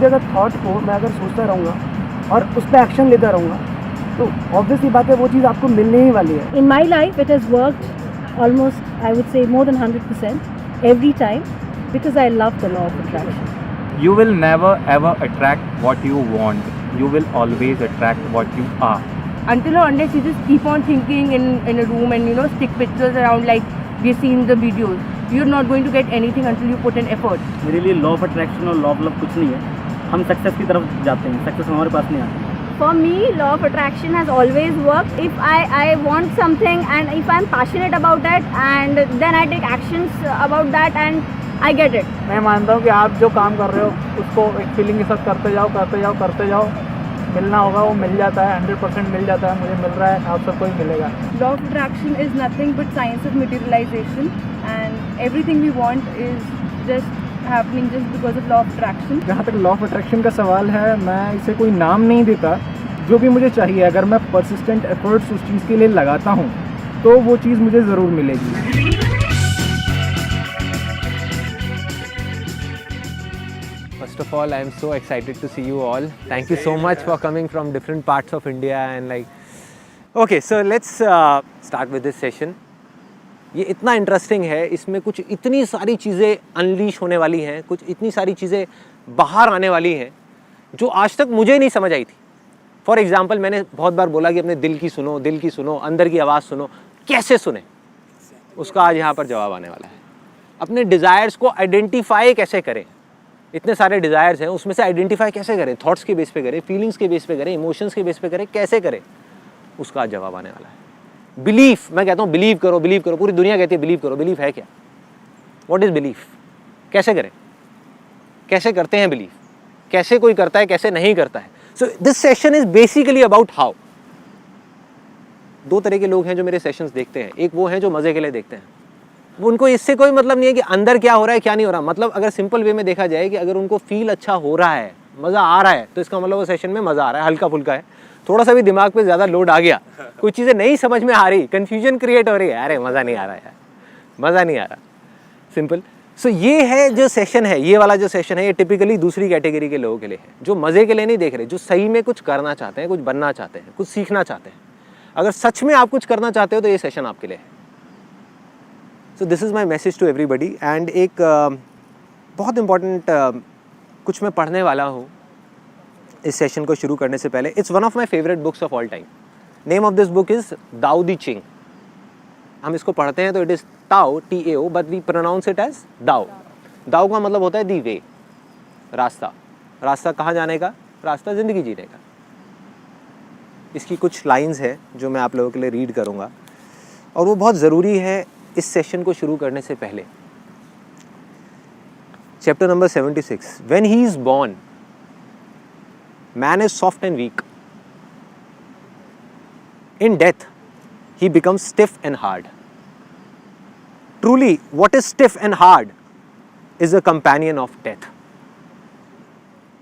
भी अगर थॉट को मैं अगर सोचता रहूँगा और उस पर एक्शन लेता रहूँगा तो ऑब्वियसली बात है वो चीज़ आपको मिलने ही वाली है। In my life, it has worked almost, I would say, more than 100% every time because I love the law of attraction. You will never ever attract what you want. You will always attract what you are. Until or unless you just keep on thinking in a room and stick pictures around like we see in the videos, you're not going to get anything until you put an effort. मेरे लिए law of attraction और law of love कुछ नहीं है, हम success की तरफ जाते हैं, सक्सेस हमारे पास नहीं आती। For me, law of attraction has always worked. If I want something and if I'm passionate about that and then I take actions about that and I get it. मैं मानता हूँ कि आप जो काम कर रहे हो उसको एक फीलिंग के साथ करते जाओ, मिलना होगा वो मिल जाता है, 100% मिल जाता है, मुझे मिल रहा है, आप सबको भी मिलेगा। Law of attraction is nothing but science of materialization, and everything we want is just happening just because of law of attraction. जहाँ तक लॉ ऑफ अट्रैक्शन का सवाल है, मैं इसे कोई नाम नहीं देता, जो भी मुझे चाहिए अगर मैं परसिस्टेंट एफर्ट्स उस चीज़ के लिए लगाता हूँ तो वो चीज़ मुझे ज़रूर मिलेगी। First of all, I am so excited to see you all. Thank you so much for coming from different parts of India and okay, so let's start with this session. ये इतना इंटरेस्टिंग है, इसमें कुछ इतनी सारी चीज़ें unleash होने वाली हैं, कुछ इतनी सारी चीज़ें बाहर आने वाली हैं जो आज तक मुझे नहीं समझ आई थी। फॉर एग्जाम्पल, मैंने बहुत बार बोला कि अपने दिल की सुनो, अंदर की आवाज़ सुनो, कैसे सुने, उसका आज यहाँ पर जवाब आने वाला है। अपने डिज़ायर्स को आइडेंटिफाई कैसे करें, इतने सारे डिज़ायर्स हैं, उसमें से आइडेंटिफाई कैसे करें, थॉट्स के बेस पे करें, फीलिंग्स के बेस पे करें, इमोशंस के बेस पे करें, कैसे करें, उसका आज जवाब आने वाला है। बिलीफ, मैं कहता हूँ बिलीव करो, पूरी दुनिया कहती है बिलीव करो, बिलीफ है क्या? What is belief? कैसे करें, कैसे करते हैं बिलीव, कैसे कोई करता है, कैसे नहीं करता है। So this session is basically about how. दो तरह के लोग हैं जो मेरे सेशंस देखते हैं, एक वो हैं जो मज़े के लिए देखते हैं, उनको इससे कोई मतलब नहीं है कि अंदर क्या हो रहा है क्या नहीं हो रहा। मतलब अगर सिंपल वे में देखा जाए कि अगर उनको फील अच्छा हो रहा है, मज़ा आ रहा है, तो इसका मतलब वो सेशन में मज़ा आ रहा है, हल्का फुल्का है। थोड़ा सा भी दिमाग पे ज़्यादा लोड आ गया, कुछ चीज़ें नहीं समझ में आ रही, कन्फ्यूजन क्रिएट हो रही है, अरे मज़ा नहीं आ रहा यार, मज़ा नहीं आ रहा, सिंपल। सो ये है जो सेशन है, ये वाला जो सेशन है, ये टिपिकली दूसरी कैटेगरी के लोगों के लिए है, जो मज़े के लिए नहीं देख रहे, जो सही में कुछ करना चाहते हैं, कुछ बनना चाहते हैं, कुछ सीखना चाहते हैं। अगर सच में आप कुछ करना चाहते हो तो ये सेशन आपके लिए है। So this is my message to everybody. And एक बहुत इम्पॉर्टेंट कुछ मैं पढ़ने वाला हूँ इस सेशन को शुरू करने से पहले। It's one of my favourite books of all time. Name of this book is Dao De Ching. हम इसको पढ़ते हैं तो it is Tao, TAO, but we pronounce it as Dao. Dao का मतलब होता है दी वे, रास्ता। रास्ता कहाँ जाने का? रास्ता ज़िंदगी जीने का। इसकी कुछ लाइंस है जो मैं आप लोगों के लिए रीड करूँगा और वो बहुत ज़रूरी है इस सेशन को शुरू करने से पहले। Chapter number 76। When he is born, man is soft and weak. In death, he becomes stiff and hard. Truly, what is stiff and hard is a companion of death.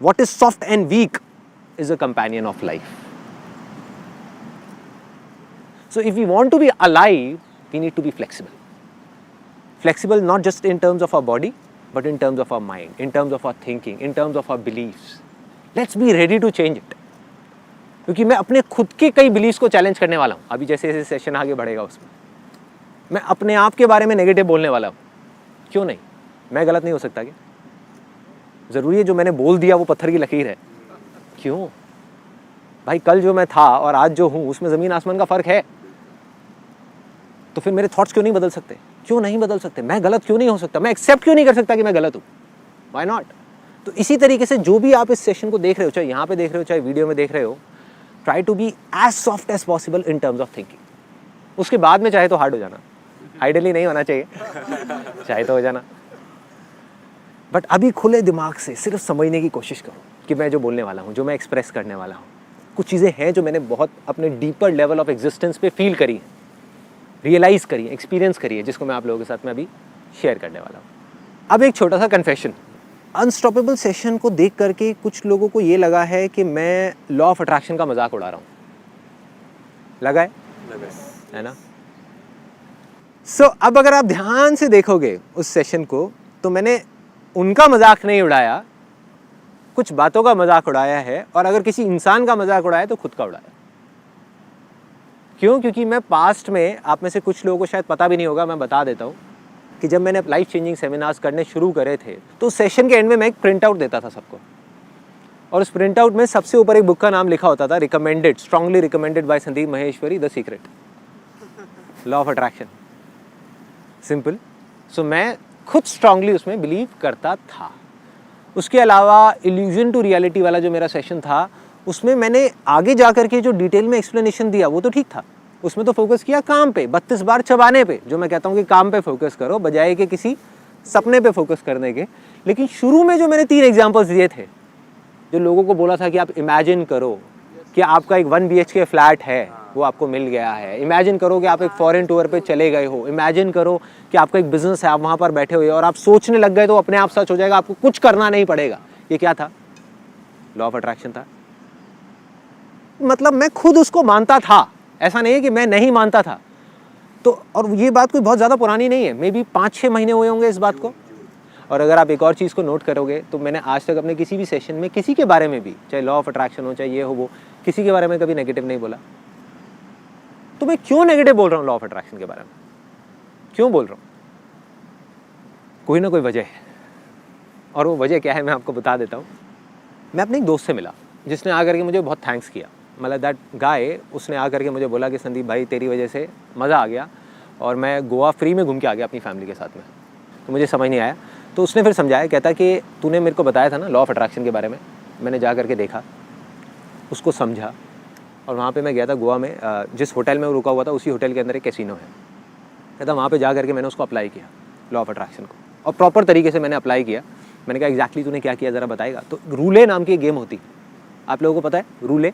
What is soft and weak is a companion of life. So if we want to be alive, we need to be flexible. Flexible not just in terms of our body, but in terms of our mind, in terms of our thinking, in terms of our beliefs. Let's be ready to change it. क्योंकि मैं अपने खुद के कई beliefs को challenge करने वाला हूँ। अभी जैसे जैसे सेशन आगे बढ़ेगा उसमें मैं अपने आप के बारे में नेगेटिव बोलने वाला हूँ। क्यों नहीं? मैं गलत नहीं हो सकता क्या? ज़रूरी है जो मैंने बोल दिया वो पत्थर की लकीर है? क्यों भाई, कल जो मैं था और आज जो हूँ उसमें ज़मीन आसमान का फ़र्क है। तो फिर मेरे थॉट्स क्यों नहीं बदल सकते? क्यों नहीं बदल सकते? मैं गलत क्यों नहीं हो सकता? मैं एक्सेप्ट क्यों नहीं कर सकता कि मैं गलत हूँ? Why not? तो इसी तरीके से जो भी आप इस सेशन को देख रहे हो, चाहे यहाँ पे देख रहे हो, चाहे वीडियो में देख रहे हो, try to be as soft as possible in terms of thinking. उसके बाद में चाहे तो हार्ड हो जाना, आइडियली नहीं होना चाहिए, चाहे तो हो जाना, बट अभी खुले दिमाग से सिर्फ समझने की कोशिश करो कि मैं जो बोलने वाला हूँ, जो मैं एक्सप्रेस करने वाला हूँ, कुछ चीज़ें हैं जो मैंने बहुत अपने डीपर लेवल ऑफ एग्जिस्टेंस पे फील करी है, रियलाइज़ करी है, एक्सपीरियंस करी है, जिसको मैं आप लोगों के साथ में अभी शेयर करने वाला हूँ। अब एक छोटा सा कन्फेशन। अनस्टॉपेबल सेशन को देख करके कुछ लोगों को ये लगा है कि मैं लॉ ऑफ अट्रैक्शन का मजाक उड़ा रहा हूँ। लगा है ना? सो अब अगर आप ध्यान से देखोगे उस सेशन को, तो मैंने उनका मजाक नहीं उड़ाया, कुछ बातों का मजाक उड़ाया है, और अगर किसी इंसान का मजाक उड़ाया तो खुद का उड़ाया। क्यों? क्योंकि मैं पास्ट में, आप में से कुछ लोगों को शायद पता भी नहीं होगा, मैं बता देता हूँ कि जब मैंने लाइफ चेंजिंग सेमिनार्स करने शुरू करे थे तो सेशन के एंड में मैं एक प्रिंट आउट देता था सबको, और उस प्रिंट आउट में सबसे ऊपर एक बुक का नाम लिखा होता था, recommended, strongly recommended by Sandeep Maheshwari, the secret, law of attraction, simple. So मैं खुद स्ट्रांगली उसमें बिलीव करता था। उसके अलावा इल्यूजन टू रियलिटी वाला जो मेरा सेशन था, उसमें मैंने आगे जा करके जो डिटेल में एक्सप्लेनेशन दिया वो तो ठीक था, उसमें तो फोकस किया काम पे, 32 बार चबाने पे, जो मैं कहता हूँ कि काम पे फोकस करो बजाय कि किसी सपने पे फोकस करने के। लेकिन शुरू में जो मैंने 3 एग्जांपल्स दिए थे, जो लोगों को बोला था कि आप इमेजिन करो कि आपका एक 1 BHK फ्लैट है, वो आपको मिल गया है, इमेजिन करो कि आप एक फॉरेन टूर पे चले गए हो, इमेजिन करो कि आपका एक बिजनेस है, आप वहाँ पर बैठे हुए और आप सोचने लग गए तो अपने आप सच हो जाएगा, आपको कुछ करना नहीं पड़ेगा। ये क्या था? लॉ ऑफ अट्रैक्शन था। मतलब मैं खुद उसको मानता था, ऐसा नहीं है कि मैं नहीं मानता था। तो और ये बात कोई बहुत ज़्यादा पुरानी नहीं है, मे बी 5-6 महीने हुए होंगे इस बात को। और अगर आप एक और चीज़ को नोट करोगे तो मैंने आज तक अपने किसी भी सेशन में किसी के बारे में भी, चाहे लॉ ऑफ अट्रैक्शन हो, चाहे ये हो वो, किसी के बारे में कभी नेगेटिव नहीं बोला। तो मैं क्यों नेगेटिव बोल रहा हूँ लॉ ऑफ अट्रैक्शन के बारे में? क्यों बोल रहा हूँ? कोई ना कोई वजह है, और वो वजह क्या है मैं आपको बता देता हूँ। मैं अपने एक दोस्त से मिला जिसने आकर के मुझे बहुत थैंक्स किया, मतलब दैट गाय, उसने आकर के मुझे बोला कि संदीप भाई तेरी वजह से मज़ा आ गया और मैं गोवा फ्री में घूम के आ गया अपनी फैमिली के साथ में। तो मुझे समझ नहीं आया, तो उसने फिर समझाया, कहता कि तूने मेरे को बताया था ना लॉ ऑफ अट्रैक्शन के बारे में, मैंने जा करके देखा, उसको समझा, और वहाँ पे मैं गया था गोवा में, जिस होटल में वो रुका हुआ था उसी होटल के अंदर एक कैसीनो है। कहता वहाँ पे जा करके मैंने उसको अप्लाई किया लॉ ऑफ अट्रैक्शन को, और प्रॉपर तरीके से मैंने अप्लाई किया। मैंने कहा एग्जैक्टली तूने क्या किया ज़रा बताएगा? तो रूले नाम की एक गेम होती, आप लोगों को पता है रूले?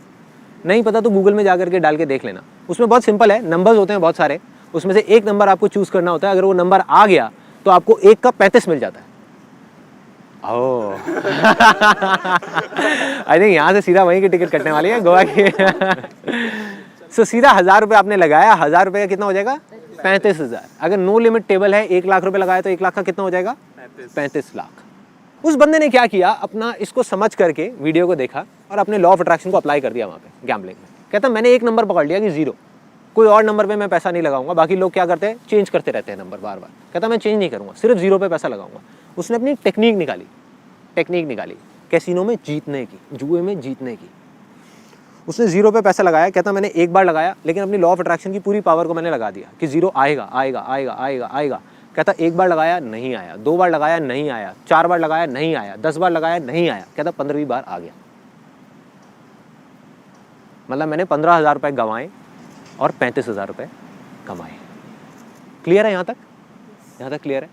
नहीं पता तो गूगल में जा करके डाल के देख लेना। उसमें बहुत सिंपल है, नंबर्स होते हैं बहुत सारे, उसमें से एक नंबर आपको चूज़ करना होता है। अगर वो नंबर आ गया तो आपको 1 का 35 मिल जाता है। ओह आई थिंक यहाँ से सीधा वहीं की टिकट कटने वाली है गोवा की। सो सीधा 1000 रुपये आपने लगाया, 1000 रुपये का कितना हो जाएगा? 35,000। अगर नो लिमिट टेबल है, 1 लाख रुपये लगाया तो 1 लाख का कितना हो जाएगा? 35 लाख। उस बंदे ने क्या किया, अपना इसको समझ करके वीडियो को देखा और अपने लॉ ऑफ अट्रैक्शन को अप्लाई कर दिया वहाँ पे गैम्बलिंग में। कहता मैंने एक नंबर पकड़ लिया कि 0, कोई और नंबर पे मैं पैसा नहीं लगाऊंगा। बाकी लोग क्या करते हैं, चेंज करते रहते हैं नंबर बार बार। कहता मैं चेंज नहीं करूँगा, सिर्फ 0 पे पैसा लगाऊंगा। उसने अपनी टेक्निक निकाली कैसीनो में जीतने की, जुए में जीतने की। उसने 0 पे पैसा लगाया। कहता मैंने एक बार लगाया, लेकिन अपनी लॉ ऑफ अट्रैक्शन की पूरी पावर को मैंने लगा दिया कि 0 आएगा आएगा आएगा आएगा आएगा। कहता एक बार लगाया नहीं आया, 2 बार लगाया नहीं आया, 4 बार लगाया नहीं आया, 10 बार लगाया नहीं आया। कहता 15वीं बार आ गया। मतलब मैंने 15,000 रुपये गंवाए और 35,000 रुपये कमाए। क्लियर है यहाँ तक? यहाँ तक क्लियर है?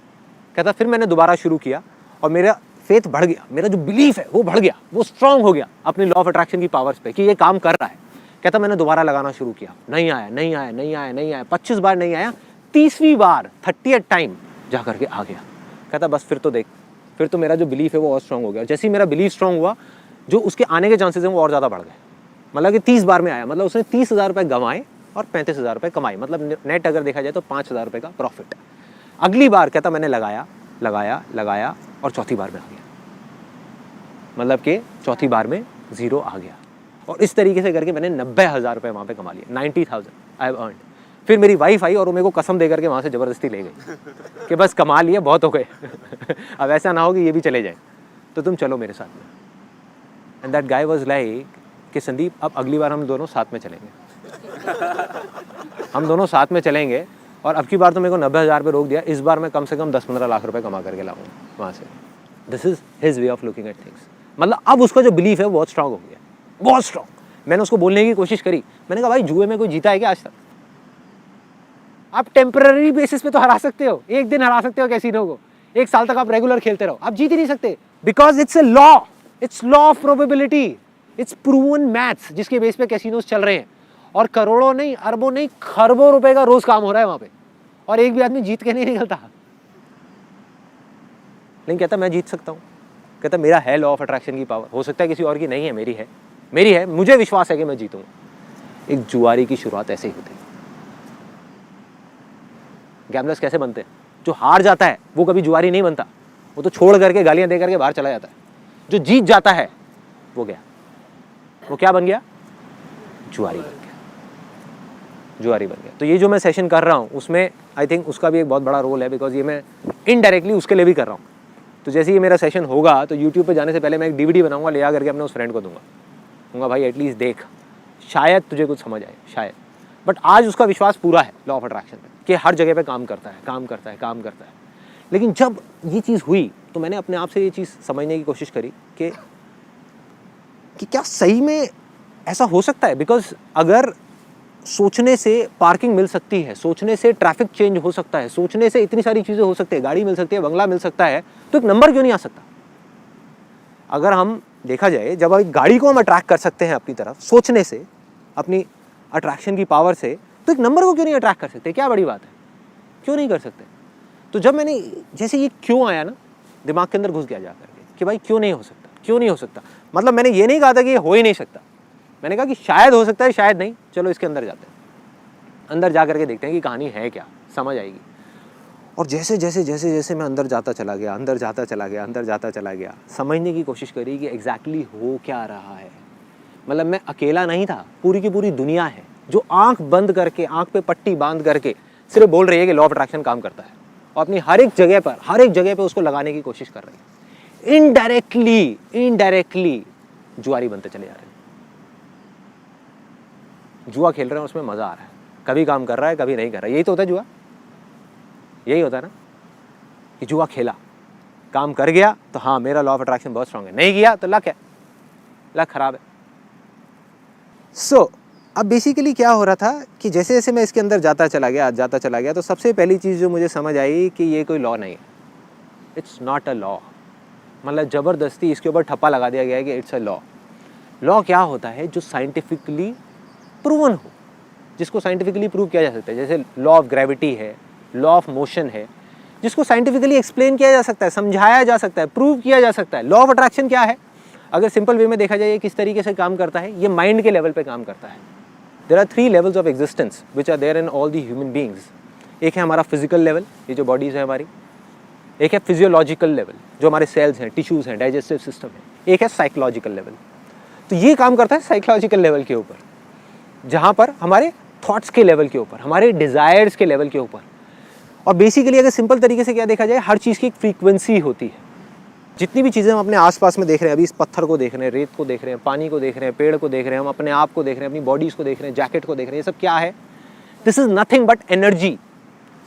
कहता फिर मैंने दोबारा शुरू किया और मेरा फेथ बढ़ गया, मेरा जो बिलीफ है वो बढ़ गया, वो स्ट्रांग हो गया अपनी लॉ ऑफ अट्रैक्शन की पावर्स पे कि ये काम कर रहा है। कहता मैंने दोबारा लगाना शुरू किया, नहीं आया नहीं आया नहीं आया नहीं आया, 25 बार नहीं आया, 30वीं बार 30th टाइम जा करके आ गया। कहता बस फिर तो देख, फिर तो मेरा जो बिलीफ है वो और स्ट्रांग हो गया। जैसे ही मेरा बिलीफ स्ट्रांग हुआ, जो उसके आने के चांसेस हैं वो और ज़्यादा बढ़ गए। मतलब कि 30 बार में आया, मतलब उसने 30,000 रुपये गंवाए और 35,000 रुपये कमाए। मतलब नेट अगर देखा जाए तो 5,000 रुपये का प्रॉफिट। अगली बार कहता मैंने लगाया लगाया लगाया और चौथी बार में आ गया। मतलब कि चौथी बार में 0 आ गया। और इस तरीके से करके मैंने 90,000 रुपये वहाँ पे कमा लिए। 90,000 आई हैव अर्न्ड। फिर मेरी वाइफ आई और वो मेरे को कसम दे करके वहाँ से ज़बरदस्ती ले गई कि बस कमा लिए, बहुत हो गए अब ऐसा ना हो कि ये भी चले जाए, तो तुम चलो मेरे साथ में। And that guy was like कि संदीप अब अगली बार हम दोनों साथ में चलेंगे हम दोनों साथ में चलेंगे, और अब की बार तो मेरे को 90,000 रुपये रोक दिया, इस बार मैं कम से कम 10-15 लाख रुपए कमा करके लाऊंगा वहाँ से। This is his way of looking at things. मतलब अब उसका जो बिलीफ है वो बहुत स्ट्रांग हो गया, बहुत स्ट्रांग। मैंने उसको बोलने की कोशिश करी, मैंने कहा भाई जुए में कोई जीता है क्या आज तक? आप टेम्पररी बेसिस पे तो हरा सकते हो, एक दिन हरा सकते हो कैसीनो को, 1 साल तक आप रेगुलर खेलते रहो, आप जीत ही नहीं सकते। Because it's a law, it's law of probability, it's proven maths जिसके बेस पे कैसीनोस चल रहे हैं। और करोड़ों नहीं, अरबों नहीं, खरबों रुपए का रोज काम हो रहा है वहां पे, और एक भी आदमी जीत के नहीं निकलता। लेकिन कहता मैं जीत सकता हूँ। कहता मेरा है लॉ ऑफ अट्रैक्शन की पावर, हो सकता है किसी और की नहीं है, मेरी है, मेरी है, मुझे विश्वास है कि मैं जीतूंगा। एक जुआरी की शुरुआत ऐसे ही होती है। गैम्बलर्स कैसे बनते हैं? जो हार जाता है वो कभी जुआरी नहीं बनता, वो तो छोड़ करके गालियां दे करके बाहर चला जाता है। जो जीत जाता है वो गया। वो क्या बन गया? जुआरी बन गया, जुआरी बन गया। तो ये जो मैं सेशन कर रहा हूँ उसमें आई थिंक उसका भी एक बहुत बड़ा रोल है, बिकॉज ये मैं इनडायरेक्टली उसके लिए भी कर रहा हूँ। तो जैसे ये मेरा सेशन होगा तो यूट्यूब पे जाने से पहले मैं एक DVD बनाऊंगा, ले आ करके अपने उस फ्रेंड को दूंगा भाई एटलीस्ट देख, शायद तुझे कुछ समझ आए, शायद। बट आज उसका विश्वास पूरा है लॉ ऑफ अट्रैक्शन पे कि हर जगह पे काम करता है, काम करता है, काम करता है। लेकिन जब ये चीज़ हुई तो मैंने अपने आप से ये चीज़ समझने की कोशिश करी कि क्या सही में ऐसा हो सकता है। बिकॉज अगर सोचने से पार्किंग मिल सकती है, सोचने से ट्रैफिक चेंज हो सकता है, सोचने से इतनी सारी चीज़ें हो सकती है, गाड़ी मिल सकती है, बंगला मिल सकता है, तो एक नंबर क्यों नहीं आ सकता? अगर हम देखा जाए, जब एक गाड़ी को हम अट्रैक्ट कर सकते हैं अपनी तरफ सोचने से, अपनी अट्रैक्शन की पावर से, तो एक नंबर को क्यों नहीं अट्रैक्ट कर सकते? क्या बड़ी बात है, क्यों नहीं कर सकते? तो जब मैंने जैसे ये क्यों आया ना दिमाग के अंदर घुस गया जा करके कि भाई क्यों नहीं हो सकता, क्यों नहीं हो सकता। मतलब मैंने ये नहीं कहा था कि ये हो ही नहीं सकता, मैंने कहा कि शायद हो सकता है, शायद नहीं। चलो इसके अंदर जाते हैं, अंदर जा करके देखते हैं कि कहानी है क्या, समझ आएगी। और जैसे जैसे जैसे जैसे मैं अंदर जाता चला गया, अंदर जाता चला गया, अंदर जाता चला गया, समझने की कोशिश करी कि एग्जैक्टली हो क्या रहा है। मतलब मैं अकेला नहीं था, पूरी की पूरी दुनिया है जो आंख बंद करके, आंख पे पट्टी बांध करके सिर्फ बोल रही है कि लॉ ऑफ अट्रैक्शन काम करता है, और अपनी हर एक जगह पर उसको लगाने की कोशिश कर रही है। इनडायरेक्टली जुआरी बनते चले जा रहे हैं, जुआ खेल रहे हैं, उसमें मजा आ रहा है, कभी काम कर रहा है, कभी नहीं कर रहा है। यही तो होता है जुआ, यही होता है ना कि जुआ खेला, काम कर गया तो हाँ मेरा लॉ ऑफ अट्रैक्शन बहुत स्ट्रांग है, नहीं किया तो लक है, लक खराब है। सो अब बेसिकली क्या हो रहा था कि जैसे जैसे मैं इसके अंदर जाता चला गया, तो सबसे पहली चीज़ जो मुझे समझ आई कि ये कोई लॉ नहीं है, इट्स नॉट अ लॉ। मतलब ज़बरदस्ती इसके ऊपर ठप्पा लगा दिया गया है कि इट्स अ लॉ। लॉ क्या होता है? जो साइंटिफिकली प्रूवन हो, जिसको साइंटिफिकली प्रूव किया जा सकता है। जैसे लॉ ऑफ ग्रेविटी है, लॉ ऑफ मोशन है, जिसको साइंटिफिकली एक्सप्लेन किया जा सकता है, समझाया जा सकता है, प्रूव किया जा सकता है। लॉ ऑफ अट्रैक्शन क्या है? अगर सिंपल वे में देखा जाए किस तरीके से काम करता है, ये माइंड के लेवल पे काम करता है। There are 3 levels of existence which are there in all the human beings. एक है हमारा फिजिकल लेवल, ये जो बॉडीज़ है हमारी। एक है फिजियोलॉजिकल लेवल, जो हमारे सेल्स हैं, टिश्यूज़ हैं, डाइजेस्टिव सिस्टम है। एक है साइकोलॉजिकल लेवल। तो ये काम करता है साइकोलॉजिकल लेवल के ऊपर, जहाँ पर हमारे थॉट्स के लेवल के ऊपर, हमारे डिज़ायर्स के लेवल के ऊपर। और बेसिकली अगर सिंपल तरीके से क्या देखा जाए, हर चीज़ की एक फ्रीक्वेंसी होती है। जितनी भी चीज़ें हम अपने आसपास में देख रहे हैं, अभी इस पत्थर को देख रहे हैं, रेत को देख रहे हैं, पानी को देख रहे हैं, पेड़ को देख रहे हैं, हम अपने आप को देख रहे हैं, अपनी बॉडीज़ को देख रहे हैं, जैकेट को देख रहे हैं, ये सब क्या है? This is nothing but energy.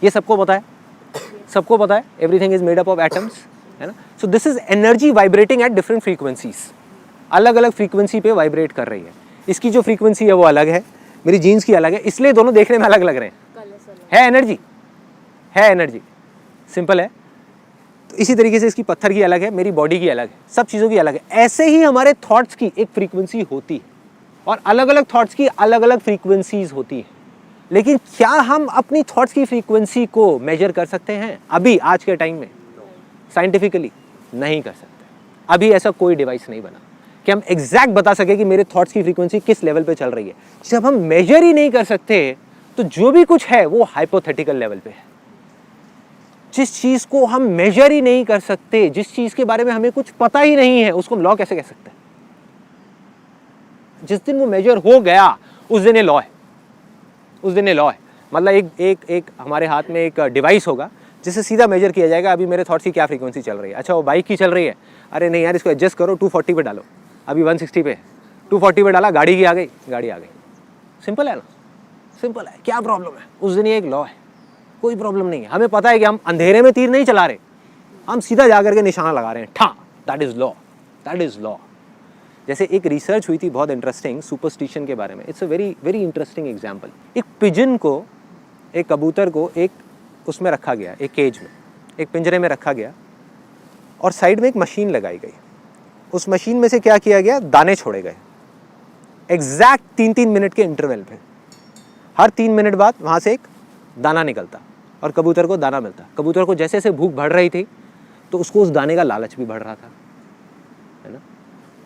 ये सबको पता है, सबको पता है, everything is made up of atoms, है ना। So this is energy vibrating at different frequencies, अलग अलग फ्रीक्वेंसी पे वाइब्रेट कर रही है। इसकी जो फ्रीक्वेंसी है वो अलग है, मेरी जीन्स की अलग है, इसलिए दोनों देखने में अलग लग रहे हैं। है एनर्जी, है एनर्जी, सिंपल है। तो इसी तरीके से इसकी पत्थर की अलग है, मेरी बॉडी की अलग है, सब चीज़ों की अलग है। ऐसे ही हमारे थॉट्स की एक फ्रीक्वेंसी होती है, और अलग अलग थॉट्स की अलग अलग फ्रीक्वेंसीज होती है। लेकिन क्या हम अपनी थॉट्स की फ्रीक्वेंसी को मेजर कर सकते हैं अभी आज के टाइम में? साइंटिफिकली नहीं कर सकते। अभी ऐसा कोई डिवाइस नहीं बना कि हम एग्जैक्ट बता सके कि मेरे थॉट्स की फ्रीक्वेंसी किस लेवल पे चल रही है। जब हम मेजर ही नहीं कर सकते तो जो भी कुछ है वो हाइपोथेटिकल लेवल पे है। जिस चीज को हम मेजर ही नहीं कर सकते, जिस चीज के बारे में हमें कुछ पता ही नहीं है, उसको हम लॉ कैसे कह सकते हैं? जिस दिन वो मेजर हो गया उस दिन ये लॉ है, उस दिन ये लॉ है। मतलब एक हमारे हाथ में एक डिवाइस होगा जिससे सीधा मेजर किया जाएगा अभी मेरे थॉट्स की क्या फ्रीक्वेंसी चल रही है। अच्छा वो बाइक की चल रही है, अरे नहीं यार इसको एडजस्ट करो 240 पे डालो, अभी 160 पे, 240 पे डाला, गाड़ी की आ गई, गाड़ी आ गई। सिंपल है ना, सिंपल है। क्या प्रॉब्लम है? उस दिन ये एक लॉ है, कोई प्रॉब्लम नहीं है। हमें पता है कि हम अंधेरे में तीर नहीं चला रहे, हम सीधा जा करके निशाना लगा रहे हैं, ठा, that is law, that is law. जैसे एक रिसर्च हुई थी बहुत इंटरेस्टिंग सुपरस्टिशन के बारे में। It's a very very interesting example. एक पिजन को, एक कबूतर को एक उसमें रखा गया, एक केज में, एक पिंजरे में रखा गया, और साइड में एक मशीन लगाई गई। उस मशीन में से क्या किया गया, दाने छोड़े गए एग्जैक्ट 3-3 मिनट के इंटरवल पे। हर 3 मिनट बाद वहाँ से एक दाना निकलता और कबूतर को दाना मिलता। कबूतर को जैसे जैसे भूख बढ़ रही थी तो उसको उस दाने का लालच भी बढ़ रहा था, है ना।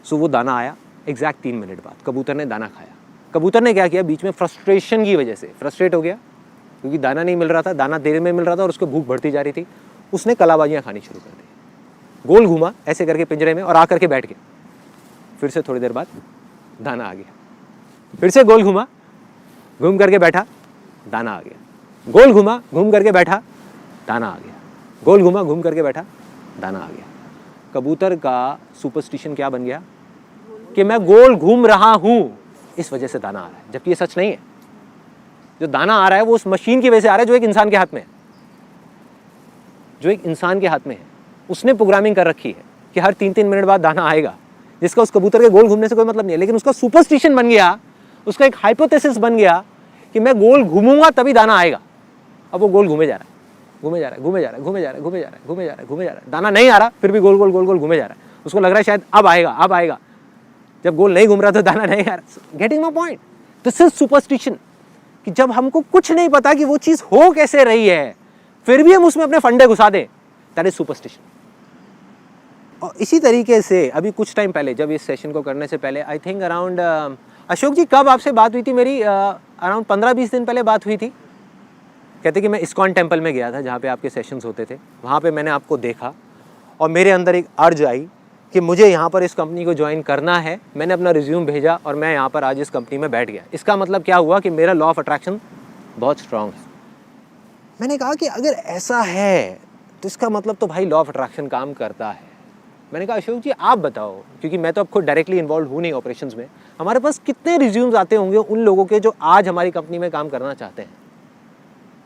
सो वो दाना आया एग्जैक्ट 3 मिनट बाद, कबूतर ने दाना खाया। कबूतर ने क्या किया, बीच में फ्रस्ट्रेशन की वजह से फ्रस्ट्रेट हो गया क्योंकि दाना नहीं मिल रहा था, दाना देर में मिल रहा था और उसको भूख बढ़ती जा रही थी। उसने कलाबाजियाँ खानी शुरू कर दी, गोल घूमा ऐसे करके पिंजरे में और आकर के बैठ गया। फिर से थोड़ी देर बाद दाना आ गया, फिर से गोल घुमा, घूम करके बैठा, दाना आ गया, गोल घुमा, घूम करके बैठा, दाना आ गया, गोल घुमा, घूम करके बैठा, दाना आ गया। कबूतर का सुपरस्टिशन क्या बन गया कि मैं गोल घूम रहा हूं, इस वजह से दाना आ रहा है, जबकि ये सच नहीं है। जो दाना आ रहा है वो उस मशीन की वजह से आ रहा है जो एक इंसान के हाथ में है, जो एक इंसान के हाथ में है। उसने प्रोग्रामिंग कर रखी है कि हर 3-3 मिनट बाद दाना आएगा, जिसका उस कबूतर के गोल घूमने से कोई मतलब नहीं है। लेकिन उसका सुपरस्टिशन बन गया, उसका एक हाइपोथेसिस बन गया कि मैं गोल घूमूंगा तभी दाना आएगा। अब वो गोल घूमे जा रहा है, घूमे जा रहा है, घूमे जा रहा है, घूमे जा रहा है, घूमे जा रहा है, घूमे जा रहा है, घूमे जा रहा है, दाना नहीं आ रहा, फिर भी गोल गोल गोल गोल घूमे जा रहा है। उसको लग रहा है शायद अब आएगा, अब आएगा। जब गोल नहीं घूम रहा तो दाना नहीं आ रहा। Getting my point? This is superstition, कि जब हमको कुछ नहीं पता कि वो चीज हो कैसे रही है, फिर भी हम उसमें अपने फंडे घुसा दें, दैट इज सुपरस्टिशन। और इसी तरीके से अभी कुछ टाइम पहले, जब इस सेशन को करने से पहले, आई थिंक अराउंड अशोक जी कब आपसे बात हुई थी मेरी? अराउंड 15-20 दिन पहले बात हुई थी। कहते कि मैं इस्कॉन टेम्पल में गया था जहाँ पे आपके सेशंस होते थे, वहाँ पे मैंने आपको देखा और मेरे अंदर एक अर्ज आई कि मुझे यहाँ पर इस कंपनी को ज्वाइन करना है। मैंने अपना रिज्यूम भेजा और मैं यहाँ पर आज इस कंपनी में बैठ गया। इसका मतलब क्या हुआ कि मेरा लॉ ऑफ अट्रैक्शन बहुत स्ट्रांग है। मैंने कहा कि अगर ऐसा है तो इसका मतलब तो भाई लॉ ऑफ अट्रैक्शन काम करता है। मैंने कहा अशोक जी आप बताओ, क्योंकि मैं तो अब खुद डायरेक्टली इन्वॉल्व हूँ नहीं ऑपरेशंस में, हमारे पास कितने रिज्यूम्स आते होंगे उन लोगों के जो आज हमारी कंपनी में काम करना चाहते हैं?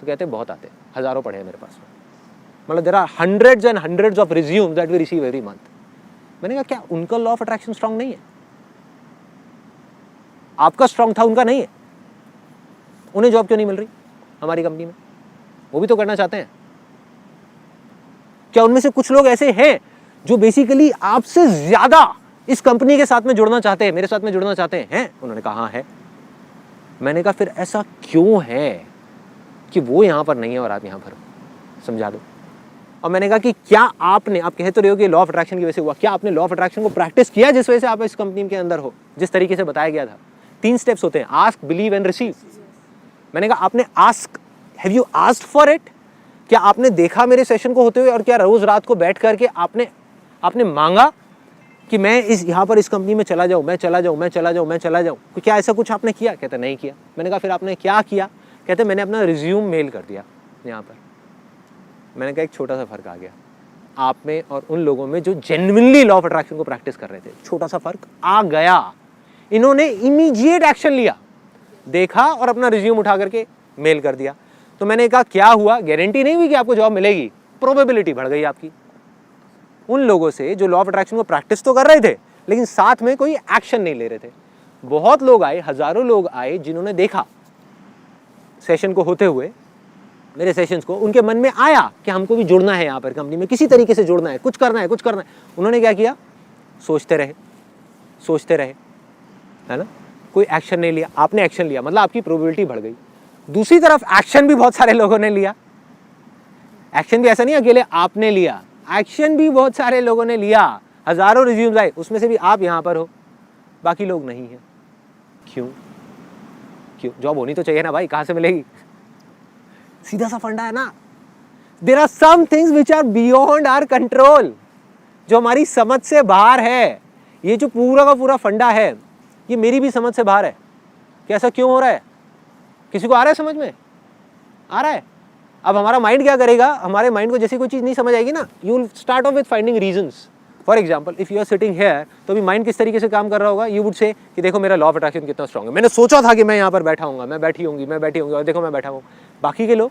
तो कहते हैं बहुत आते हैं, हज़ारों पड़े हैं मेरे पास में। मतलब there are hundreds and hundreds of resumes that we receive every month. मैंने कहा क्या उनका लॉ ऑफ अट्रैक्शन स्ट्रांग नहीं है? आपका स्ट्रांग था, उनका नहीं है। उन्हें जॉब क्यों नहीं मिल रही हमारी कंपनी में? वो भी तो करना चाहते हैं। क्या उनमें से कुछ लोग ऐसे हैं जो बेसिकली आपसे ज्यादा इस कंपनी के साथ में जुड़ना चाहते हैं, मेरे साथ में जुड़ना चाहते हैं? उन्होंने कहा हाँ है। मैंने कहा फिर ऐसा क्यों है कि वो यहां पर नहीं है और आप यहां पर हो? समझा दो। और मैंने कहा कि क्या आपने, आप कह तो रहे हो कि लॉ ऑफ अट्रैक्शन की वजह से हुआ, क्या आपने लॉ ऑफ अट्रैक्शन को प्रैक्टिस किया जिस वजह से आप इस कंपनी के अंदर हो, जिस तरीके से बताया गया था? 3 स्टेप्स होते हैं, आस्क, बिलीव एंड रिसीव। मैंने कहा आपने ask, have you asked for it? क्या आपने देखा मेरे सेशन को होते हुए, और क्या रोज रात को बैठ करके आपने मांगा कि मैं इस यहाँ पर इस कंपनी में चला जाऊँ, मैं चला जाऊँ, मैं चला जाऊँ, मैं चला जाऊँ? क्या ऐसा कुछ आपने किया? कहते नहीं किया। मैंने कहा फिर आपने क्या किया? कहते मैंने अपना रिज्यूम मेल कर दिया यहाँ पर। मैंने कहा एक छोटा सा फर्क आ गया आप में और उन लोगों में जो जेन्युइनली लॉ ऑफ अट्रैक्शन को प्रैक्टिस कर रहे थे। छोटा सा फर्क आ गया। इन्होंने इमीडिएट एक्शन लिया, देखा और अपना रिज्यूम उठा करके मेल कर दिया। तो मैंने कहा क्या हुआ? गारंटी नहीं हुई कि आपको जॉब मिलेगी, प्रोबेबिलिटी बढ़ गई आपकी। उन लोगों से जो लॉ ऑफ अट्रैक्शन को प्रैक्टिस तो कर रहे थे लेकिन साथ में कोई एक्शन नहीं ले रहे थे। बहुत लोग आए, हजारों लोग आए जिन्होंने देखा सेशन को होते हुए, मेरे सेशंस को, उनके मन में आया कि हमको भी जुड़ना है यहाँ पर कंपनी में, किसी तरीके से जुड़ना है, कुछ करना है, कुछ करना है। उन्होंने क्या किया? सोचते रहे, है ना, कोई एक्शन नहीं लिया। आपने एक्शन लिया, मतलब आपकी प्रोबेबिलिटी बढ़ गई। दूसरी तरफ एक्शन भी बहुत सारे लोगों ने लिया। एक्शन भी ऐसा नहीं अकेले आपने लिया, एक्शन भी बहुत सारे लोगों ने लिया। हजारों रिज्यूम्स आए, उसमें से भी आप यहाँ पर हो, बाकी लोग नहीं है। क्यों? जॉब होनी तो चाहिए ना भाई, कहाँ से मिलेगी? सीधा सा फंडा है ना। There are some things which are beyond our control, जो हमारी समझ से बाहर है। ये जो पूरा का पूरा फंडा है, ये मेरी भी समझ से बाहर है कि ऐसा क्यों हो रहा है। किसी को आ रहा है समझ में? आ रहा है। अब हमारा माइंड क्या करेगा? हमारे माइंड को जैसी कोई चीज़ नहीं समझ आएगी ना, you will start off with finding reasons. For example, if you are sitting here, तो अभी माइंड किस तरीके से काम कर रहा होगा? यू वुड से कि देखो मेरा लॉ ऑफ अट्रैक्शन कितना स्ट्रॉन्ग है, मैंने सोचा था कि मैं यहाँ पर बैठा हूँगा, मैं बैठी होंगी और देखो मैं बैठा हूँ। बाकी के लोग,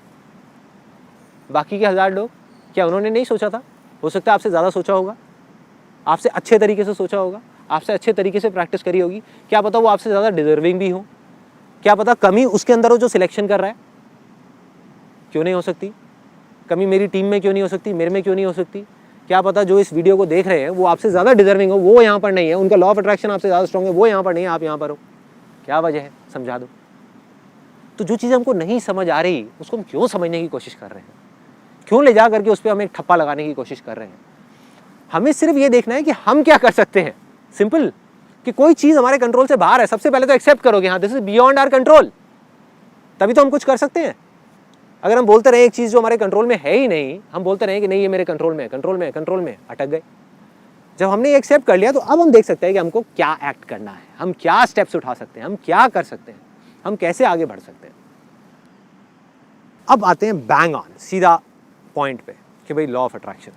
बाकी के 1000 लोग, क्या उन्होंने नहीं सोचा था? हो सकता है आपसे ज़्यादा सोचा होगा, आपसे अच्छे तरीके से सोचा होगा, आपसे अच्छे तरीके से प्रैक्टिस करी होगी। क्या पता वो आपसे ज़्यादा डिजर्विंग भी हो, क्या पता कमी उसके अंदर हो जो सिलेक्शन कर रहा है। क्यों नहीं हो सकती? कमी मेरी टीम में क्यों नहीं हो सकती? मेरे में क्यों नहीं हो सकती? क्या पता जो इस वीडियो को देख रहे हैं वो आपसे ज़्यादा डिजर्विंग हो, वो यहाँ पर नहीं है, उनका लॉ ऑफ अट्रैक्शन आपसे ज़्यादा स्ट्रॉन्ग है, वो यहाँ पर नहीं है, आप यहाँ पर हो। क्या वजह है? समझा दो। तो जो चीज़ हमको नहीं समझ आ रही उसको हम क्यों समझने की कोशिश कर रहे हैं? क्यों ले जा करके उस पर हम एक ठप्पा लगाने की कोशिश कर रहे हैं? हमें सिर्फ ये देखना है कि हम क्या कर सकते हैं। सिंपल, कि कोई चीज़ हमारे कंट्रोल से बाहर है, सबसे पहले तो एक्सेप्ट करोगे हाँ this is beyond our control, तभी तो हम कुछ कर सकते हैं। अगर हम बोलते रहे एक चीज़ जो हमारे कंट्रोल में है ही नहीं, हम बोलते रहे कि नहीं ये मेरे कंट्रोल में है, कंट्रोल में है, कंट्रोल में, अटक गए। जब हमने ये एक्सेप्ट कर लिया तो अब हम देख सकते हैं कि हमको क्या एक्ट करना है, हम क्या स्टेप्स उठा सकते हैं, हम क्या कर सकते हैं, हम कैसे आगे बढ़ सकते हैं। अब आते हैं बैंग ऑन, सीधा पॉइंट पे कि भाई लॉ ऑफ अट्रैक्शन।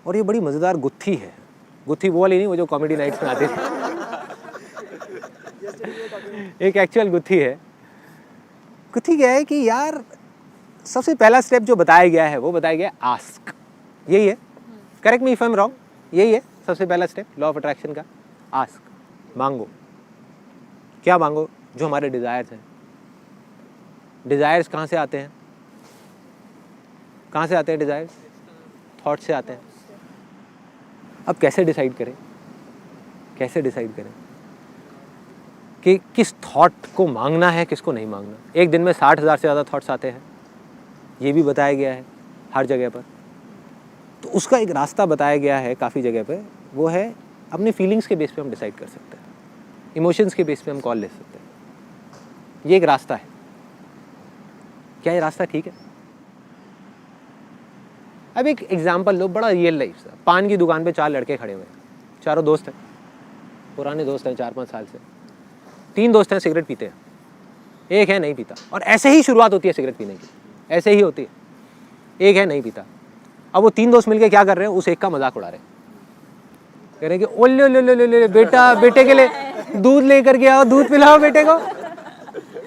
और ये बड़ी मज़ेदार गुत्थी है, गुत्थी वो वाली नहीं, वो जो कॉमेडी नाइट्स में आती थी एक एक्चुअल गुत्थी है। गुत्थी क्या है कि यार सबसे पहला स्टेप जो बताया गया है वो बताया गया है आस्क। यही है, correct me if I am wrong, यही है सबसे पहला स्टेप लॉ ऑफ अट्रैक्शन का, आस्क, मांगो। क्या मांगो? जो हमारे डिज़ायर्स हैं। डिज़ायर्स कहाँ से आते हैं? कहाँ से आते हैं डिज़ायर्स? थॉट से आते हैं। अब कैसे डिसाइड करें, कैसे डिसाइड करें कि किस थॉट को मांगना है, किसको नहीं मांगना? एक दिन में 60,000 से ज़्यादा थॉट्स आते हैं, ये भी बताया गया है हर जगह पर। तो उसका एक रास्ता बताया गया है काफ़ी जगह पे, वो है अपने फीलिंग्स के बेस पे हम डिसाइड कर सकते हैं, इमोशंस के बेस पे हम कॉल ले सकते हैं। ये एक रास्ता है। क्या ये रास्ता ठीक है? अब एक एग्जांपल लो, बड़ा रियल लाइफ सा। पान की दुकान पे 4 लड़के खड़े हुए हैं, चारों दोस्त हैं, पुराने दोस्त हैं 4-5 साल से। 3 दोस्त हैं सिगरेट पीते हैं, एक है नहीं पीता। और ऐसे ही शुरुआत होती है सिगरेट पीने की, ऐसे ही होती है। एक है नहीं पीता। अब वो 3 दोस्त मिलके क्या कर रहे हैं? उस एक का मजाक उड़ा रहे हैं, कह रहे हैं कि ओले ले ले ले ले बेटा, बेटे के लिए दूध लेकर के आओ, दूध पिलाओ बेटे को।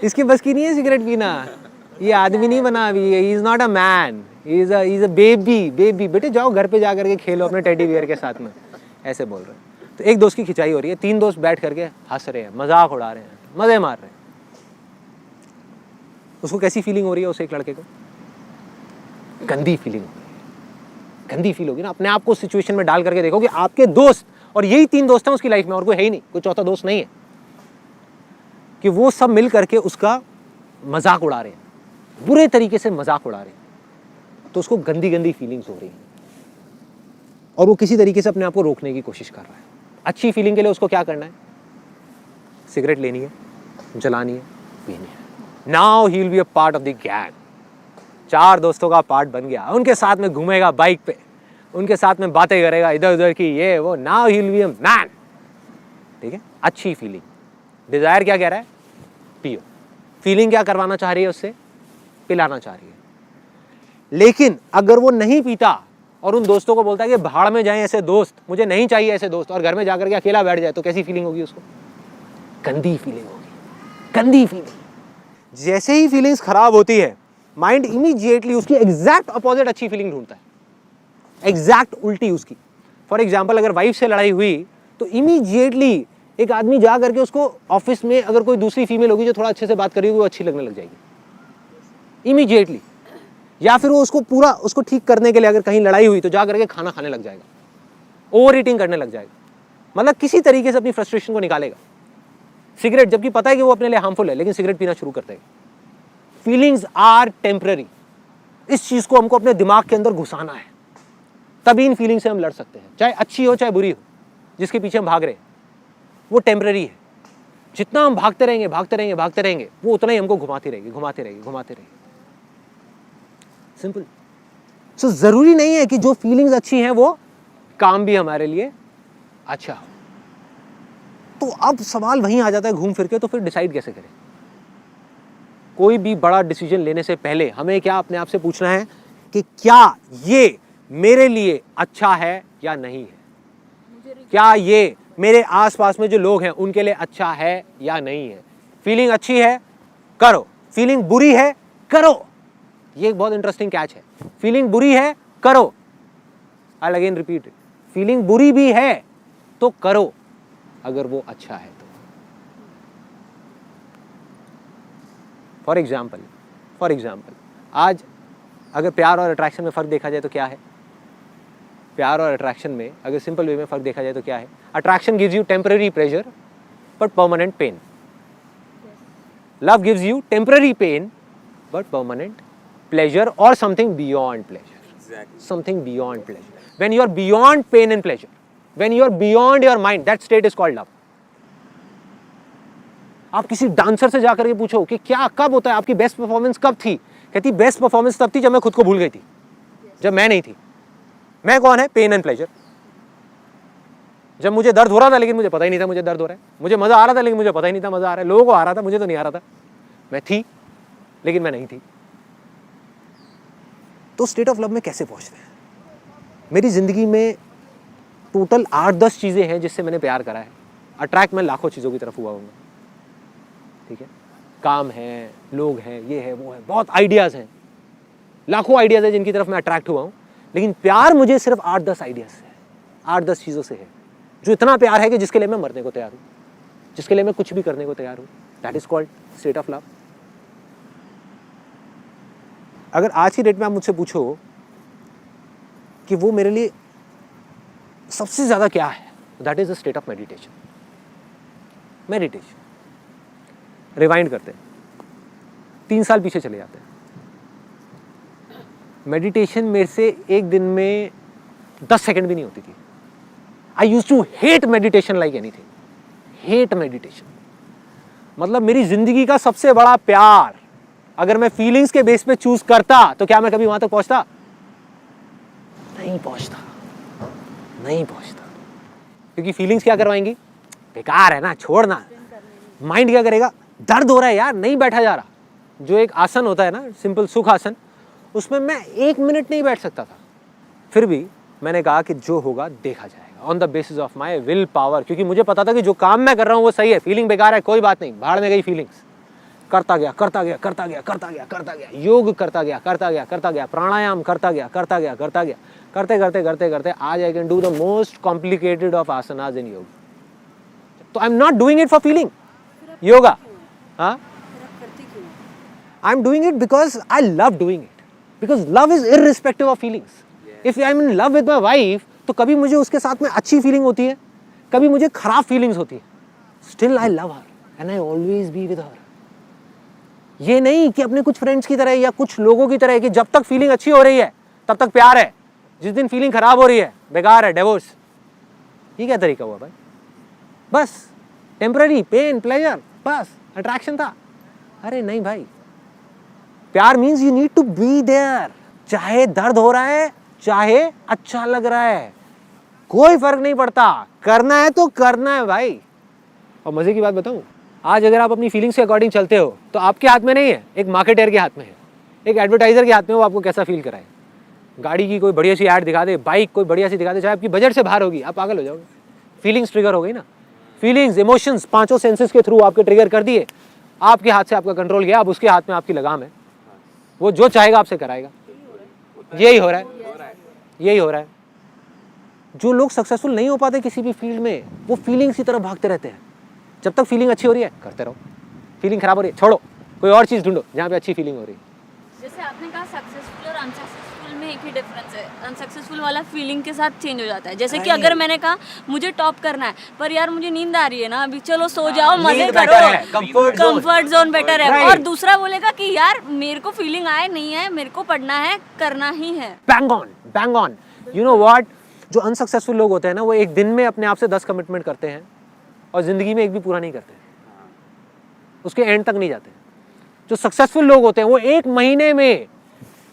इसकी बस की नहीं है सिगरेट पीना, ये आदमी नहीं बना अभी, he is not a man, he is a baby. Baby बेटे जाओ घर पे जा करके खेलो अपने टेडी बियर के साथ में, ऐसे बोल रहे हैं। तो एक दोस्त की खिंचाई हो रही है, 3 दोस्त बैठ करके हंस रहे हैं, मजाक उड़ा रहे हैं, मजे मार रहे हैं। उसको कैसी फीलिंग हो रही है? उस एक लड़के को गंदी फीलिंग हो रही है, गंदी फील होगी ना। अपने आप को सिचुएशन में डाल करके देखो कि आपके दोस्त, और यही 3 दोस्त हैं उसकी लाइफ में, और कोई है ही नहीं, कोई चौथा दोस्त नहीं है, कि वो सब मिल करके उसका मजाक उड़ा रहे हैं, बुरे तरीके से मजाक उड़ा रहे हैं। तो उसको गंदी गंदी फीलिंग्स हो रही हैं और वो किसी तरीके से अपने आप को रोकने की कोशिश कर रहा है। अच्छी फीलिंग के लिए उसको क्या करना है? सिगरेट लेनी है, जलानी है, पीनी है। Now he will be a part of the gang. 4 दोस्तों का पार्ट बन गया, उनके साथ में घूमेगा बाइक पे, उनके साथ में बातें करेगा इधर उधर की, ये वो। Now he will be a man. ठीक है, अच्छी फीलिंग। डिजायर क्या कह रहा है? पियो। फीलिंग क्या करवाना चाह रही है उससे? पिलाना चाह रही है। लेकिन अगर वो नहीं पीता और उन दोस्तों को बोलता है कि भाड़ में जाएं ऐसे दोस्त, मुझे नहीं चाहिए ऐसे दोस्त, और घर में जाकर के अकेला बैठ जाए, तो कैसी फीलिंग होगी उसको? गंदी फीलिंग होगी, गंदी फीलिंग। जैसे ही फीलिंग्स खराब होती है, माइंड इमीडिएटली उसकी एग्जैक्ट अपोजिट अच्छी फीलिंग ढूंढता है, एग्जैक्ट उल्टी उसकी। फॉर एग्जाम्पल, अगर वाइफ से लड़ाई हुई तो इमीडिएटली एक आदमी जा करके उसको ऑफिस में अगर कोई दूसरी फीमेल होगी जो थोड़ा अच्छे से बात करेगी, वो अच्छी लगने लग जाएगी इमीडिएटली। या फिर वो उसको पूरा उसको ठीक करने के लिए अगर कहीं लड़ाई हुई तो जा करके खाना खाने लग जाएगा, ओवर ईटिंग करने लग जाएगा, मतलब किसी तरीके से अपनी फ्रस्ट्रेशन को निकालेगा। सिगरेट, जबकि पता है कि वो अपने लिए हार्मफुल है, लेकिन सिगरेट पीना शुरू करता है। Feelings are temporary. इस चीज को हमको अपने दिमाग के अंदर घुसाना है, तभी इन फीलिंग से हम लड़ सकते हैं, चाहे अच्छी हो चाहे बुरी हो। जिसके पीछे हम भाग रहे हैं वो टेम्पररी है। जितना हम भागते रहेंगे भागते रहेंगे भागते रहेंगे, वो उतना ही हमको घुमाती रहेगी घुमाते रहेगी घुमाते रहेगी। सिंपल। सो जरूरी नहीं है कि जो फीलिंग्स अच्छी हैं वो काम भी हमारे लिए अच्छा हो। तो अब सवाल वहीं आ जाता है घूम फिर के, तो फिर डिसाइड कैसे करें? कोई भी बड़ा डिसीजन लेने से पहले हमें क्या अपने आप से पूछना है कि क्या ये मेरे लिए अच्छा है या नहीं है? क्या ये मेरे आसपास में जो लोग हैं उनके लिए अच्छा है या नहीं है? फीलिंग अच्छी है, करो। फीलिंग बुरी है, करो। ये एक बहुत इंटरेस्टिंग कैच है। फीलिंग बुरी है, करो। आई अगेन रिपीट, फीलिंग बुरी भी है तो करो, अगर वो अच्छा है तो। फॉर एग्जाम्पल आज अगर प्यार और अट्रैक्शन में फ़र्क देखा जाए तो क्या है? प्यार और अट्रैक्शन में अगर सिंपल वे में फ़र्क देखा जाए तो क्या है? Attraction gives you temporary pleasure but permanent pain. Love gives you temporary pain but permanent pleasure or something beyond pleasure. Exactly. Something beyond pleasure. When you are beyond pain and pleasure, when you are beyond your mind, that state is called love. आप किसी dancer से जाकर के पूछो कि क्या कब होता है, आपकी बेस्ट परफॉर्मेंस कब थी? कहती बेस्ट परफॉर्मेंस तब थी जब मैं खुद को भूल गई थी, जब मैं नहीं थी। मैं कौन है? Pain and pleasure. जब मुझे दर्द हो रहा था लेकिन मुझे पता ही नहीं था मुझे दर्द हो रहा है, मुझे मजा आ रहा था लेकिन मुझे पता ही नहीं था मजा आ रहा है, लोगों को आ रहा था मुझे तो नहीं आ रहा था, मैं थी लेकिन मैं नहीं थी। तो स्टेट ऑफ लव में कैसे पहुंचते हैं? मेरी जिंदगी में टोटल 8-10 चीजें हैं जिससे मैंने प्यार करा है। अट्रैक्ट मैं लाखों चीजों की तरफ हुआ हूँ, ठीक है, काम है, लोग हैं, ये है, वो है, बहुत आइडियाज हैं, लाखों आइडियाज है जिनकी तरफ मैं अट्रैक्ट हुआ हूँ, लेकिन प्यार मुझे सिर्फ 8-10 आइडियाज से है, 8-10 चीजों से है, जो इतना प्यार है कि जिसके लिए मैं मरने को तैयार हूँ, जिसके लिए मैं कुछ भी करने को तैयार हूँ। That is called state of love. अगर आज की डेट में आप मुझसे पूछो कि वो मेरे लिए सबसे ज्यादा क्या है, that is the state of meditation. Meditation. Rewind करते हैं, 3 साल पीछे चले जाते हैं। मेडिटेशन मेरे से एक दिन में 10 सेकंड भी नहीं होती थी। I used to hate meditation like anything, hate meditation. मतलब मेरी जिंदगी का सबसे बड़ा प्यार अगर मैं फीलिंग्स के बेस पे चूज करता तो क्या मैं कभी वहां तक पहुंचता? नहीं पहुंचता, नहीं पहुंचता। क्योंकि फीलिंग्स क्या करवाएंगी? बेकार है ना, छोड़ना। माइंड क्या करेगा? दर्द हो रहा है यार, नहीं बैठा जा रहा। जो एक आसन होता है ना, सिंपल सुख आसन, उसमें मैं 1 मिनट नहीं बैठ सकता था। फिर भी मैंने कहा कि जो होगा देखा जाएगा, on the basis of my will power. क्योंकि मुझे पता था कि जो काम मैं कर रहा हूँ वो सही है, फीलिंग बेकार है, कोई बात नहीं, भाड़ में गई फीलिंग्स। करता गया, करता गया, करता गया, करता गया, करता गया, योग करता गया, करता गया, करता गया, प्राणायाम करता गया, करता गया, करता गया, करते करते करते करते आज I can do the most complicated of asanas in yoga. तो I am not doing it for feeling yoga, हाँ, I am doing it because I love doing it, because love is irrespective of feelings. If I am in love with my wife तो कभी मुझे उसके साथ में अच्छी feeling होती है, कभी मुझे खराब फीलिंग्स होती है, still I love her and I always be with her. ये नहीं कि अपने कुछ फ्रेंड्स की तरह या कुछ लोगों की तरह कि जब तक फीलिंग अच्छी हो रही है तब तक प्यार है, जिस दिन फीलिंग खराब हो रही है बेकार है, डिवोर्स। ये क्या तरीका हुआ भाई? बस टेम्पररी पेन प्लेजर, बस अट्रैक्शन था। अरे नहीं भाई, प्यार means you need to be there. चाहे दर्द हो रहा है, चाहे अच्छा लग रहा है, कोई फर्क नहीं पड़ता, करना है तो करना है भाई। और मजे की बात बताऊं, आज अगर आप अपनी फीलिंग्स के अकॉर्डिंग चलते हो तो आपके हाथ में नहीं है, एक मार्केटर के हाथ में है, एक एडवर्टाइजर के हाथ में, वो आपको कैसा फील कराए। गाड़ी की कोई बढ़िया सी ऐड दिखा दे, बाइक कोई बढ़िया सी दिखा दे, चाहे आपकी बजट से बाहर होगी, आप पागल हो जाओगे। फीलिंग्स ट्रिगर हो गई ना, फीलिंग्स इमोशंस 5 सेंसेस के थ्रू आपके ट्रिगर कर दिए, आपके हाथ से आपका कंट्रोल गया, अब उसके हाथ में आपकी लगाम है, वो जो चाहेगा आपसे कराएगा। यही हो रहा है, यही हो रहा है। जो लोग सक्सेसफुल नहीं हो पाते किसी भी फील्ड में, वो फीलिंग्स की तरफ भागते रहते हैं। जब तक फीलिंग अच्छी हो रही है करते रहो, फीलिंग खराब हो रही है छोड़ो, कोई और चीज ढूंढो जहाँ पे अच्छी फीलिंग हो रही है। जैसे आपने कहा सक्सेसफुल और अनसक्सेसफुल में एक ही डिफरेंस है, अनसक्सेसफुल वाला फीलिंग के साथ चेंज हो जाता है। जैसे कि अगर मैंने कहा मुझे टॉप करना है पर यार मुझे नींद आ रही है ना अभी, चलो सो जाओ, मजे करो, कंफर्ट जोन बेटर है। और दूसरा बोलेगा कि यार मेरे को फीलिंग आए नहीं है, मेरे को पढ़ना है, करना ही है। Bang on, bang on. You know what, जो अनसक्सेसफुल लोग होते हैं ना, वो एक दिन में अपने आप से 10 कमिटमेंट करते हैं और जिंदगी में एक भी पूरा नहीं करते, उसके एंड तक नहीं जाते। जो सक्सेसफुल लोग होते हैं वो 1 महीने में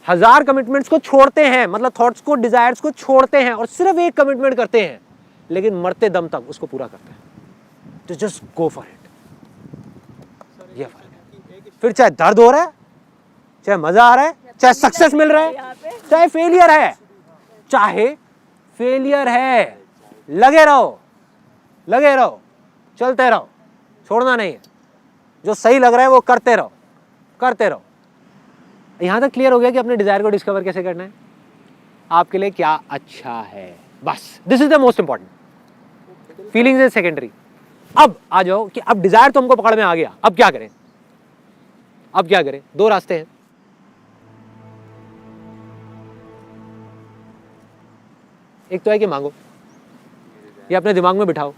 1000 कमिटमेंट्स को छोड़ते हैं, मतलब थॉट्स को, डिजायर्स को छोड़ते हैं और सिर्फ एक कमिटमेंट करते हैं, लेकिन मरते दम तक उसको पूरा करते हैं। तो जस्ट गो फॉर इट। ये फर्क है। फिर चाहे दर्द हो रहा है, चाहे मजा आ रहा है, चाहे सक्सेस मिल रहा है, चाहे फेलियर है, चाहे फेलियर है, लगे रहो, लगे रहो, चलते रहो, छोड़ना नहीं है। जो सही लग रहा है वो करते रहो, करते रहो। यहां तक क्लियर हो गया कि अपने डिजायर को डिस्कवर कैसे करना है, आपके लिए क्या अच्छा है, बस this is the most important. Feelings is secondary. अब आ जाओ कि अब डिजायर तो हमको पकड़ में आ गया, अब क्या करें? अब क्या करें? 2 रास्ते हैं। एक तो है कि मांगो, या अपने दिमाग में बिठाओ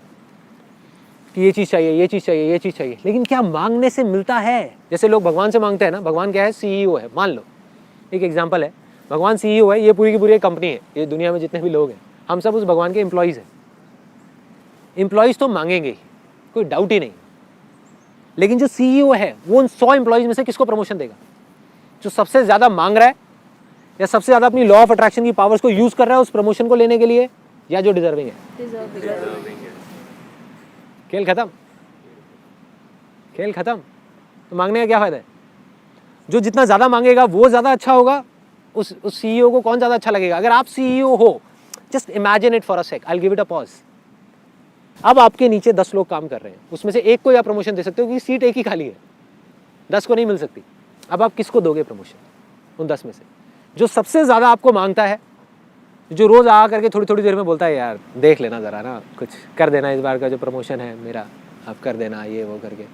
कि ये चीज़ चाहिए, ये चीज़ चाहिए, ये चीज़ चाहिए। लेकिन क्या मांगने से मिलता है? जैसे लोग भगवान से मांगते हैं ना, भगवान क्या है? CEO है। मान लो एक एग्जांपल है, भगवान CEO है, ये पूरी की पूरी एक कंपनी है, ये दुनिया में जितने भी लोग हैं हम सब उस भगवान के एम्प्लॉयज़ हैं। एम्प्लॉयज़ तो मांगेंगे ही, कोई डाउट ही नहीं। लेकिन जो CEO है वो उन 100 एम्प्लॉयज़ में से किसको प्रमोशन देगा? जो सबसे ज़्यादा मांग रहा है या सबसे ज़्यादा अपनी लॉ ऑफ अट्रैक्शन की पावर्स को यूज़ कर रहा है उस प्रमोशन को लेने के लिए, या जो डिजर्विंग है? खेल खत्म, खेल खत्म। तो मांगने का क्या फ़ायदा है? जो जितना ज़्यादा मांगेगा वो ज़्यादा अच्छा होगा। उस CEO को कौन ज़्यादा अच्छा लगेगा? अगर आप CEO हो, just imagine it for a sec, I will give it a pause. अब आपके नीचे 10 लोग काम कर रहे हैं, उसमें से एक को या प्रमोशन दे सकते हो क्योंकि सीट एक ही खाली है, 10 को नहीं मिल सकती। अब आप किसको दोगे प्रमोशन उन 10 में से? जो सबसे ज़्यादा आपको मांगता है, जो रोज़ आ करके थोड़ी थोड़ी देर में बोलता है यार देख लेना ज़रा ना, कुछ कर देना इस बार का जो प्रमोशन है मेरा, आप कर देना ये वो करके,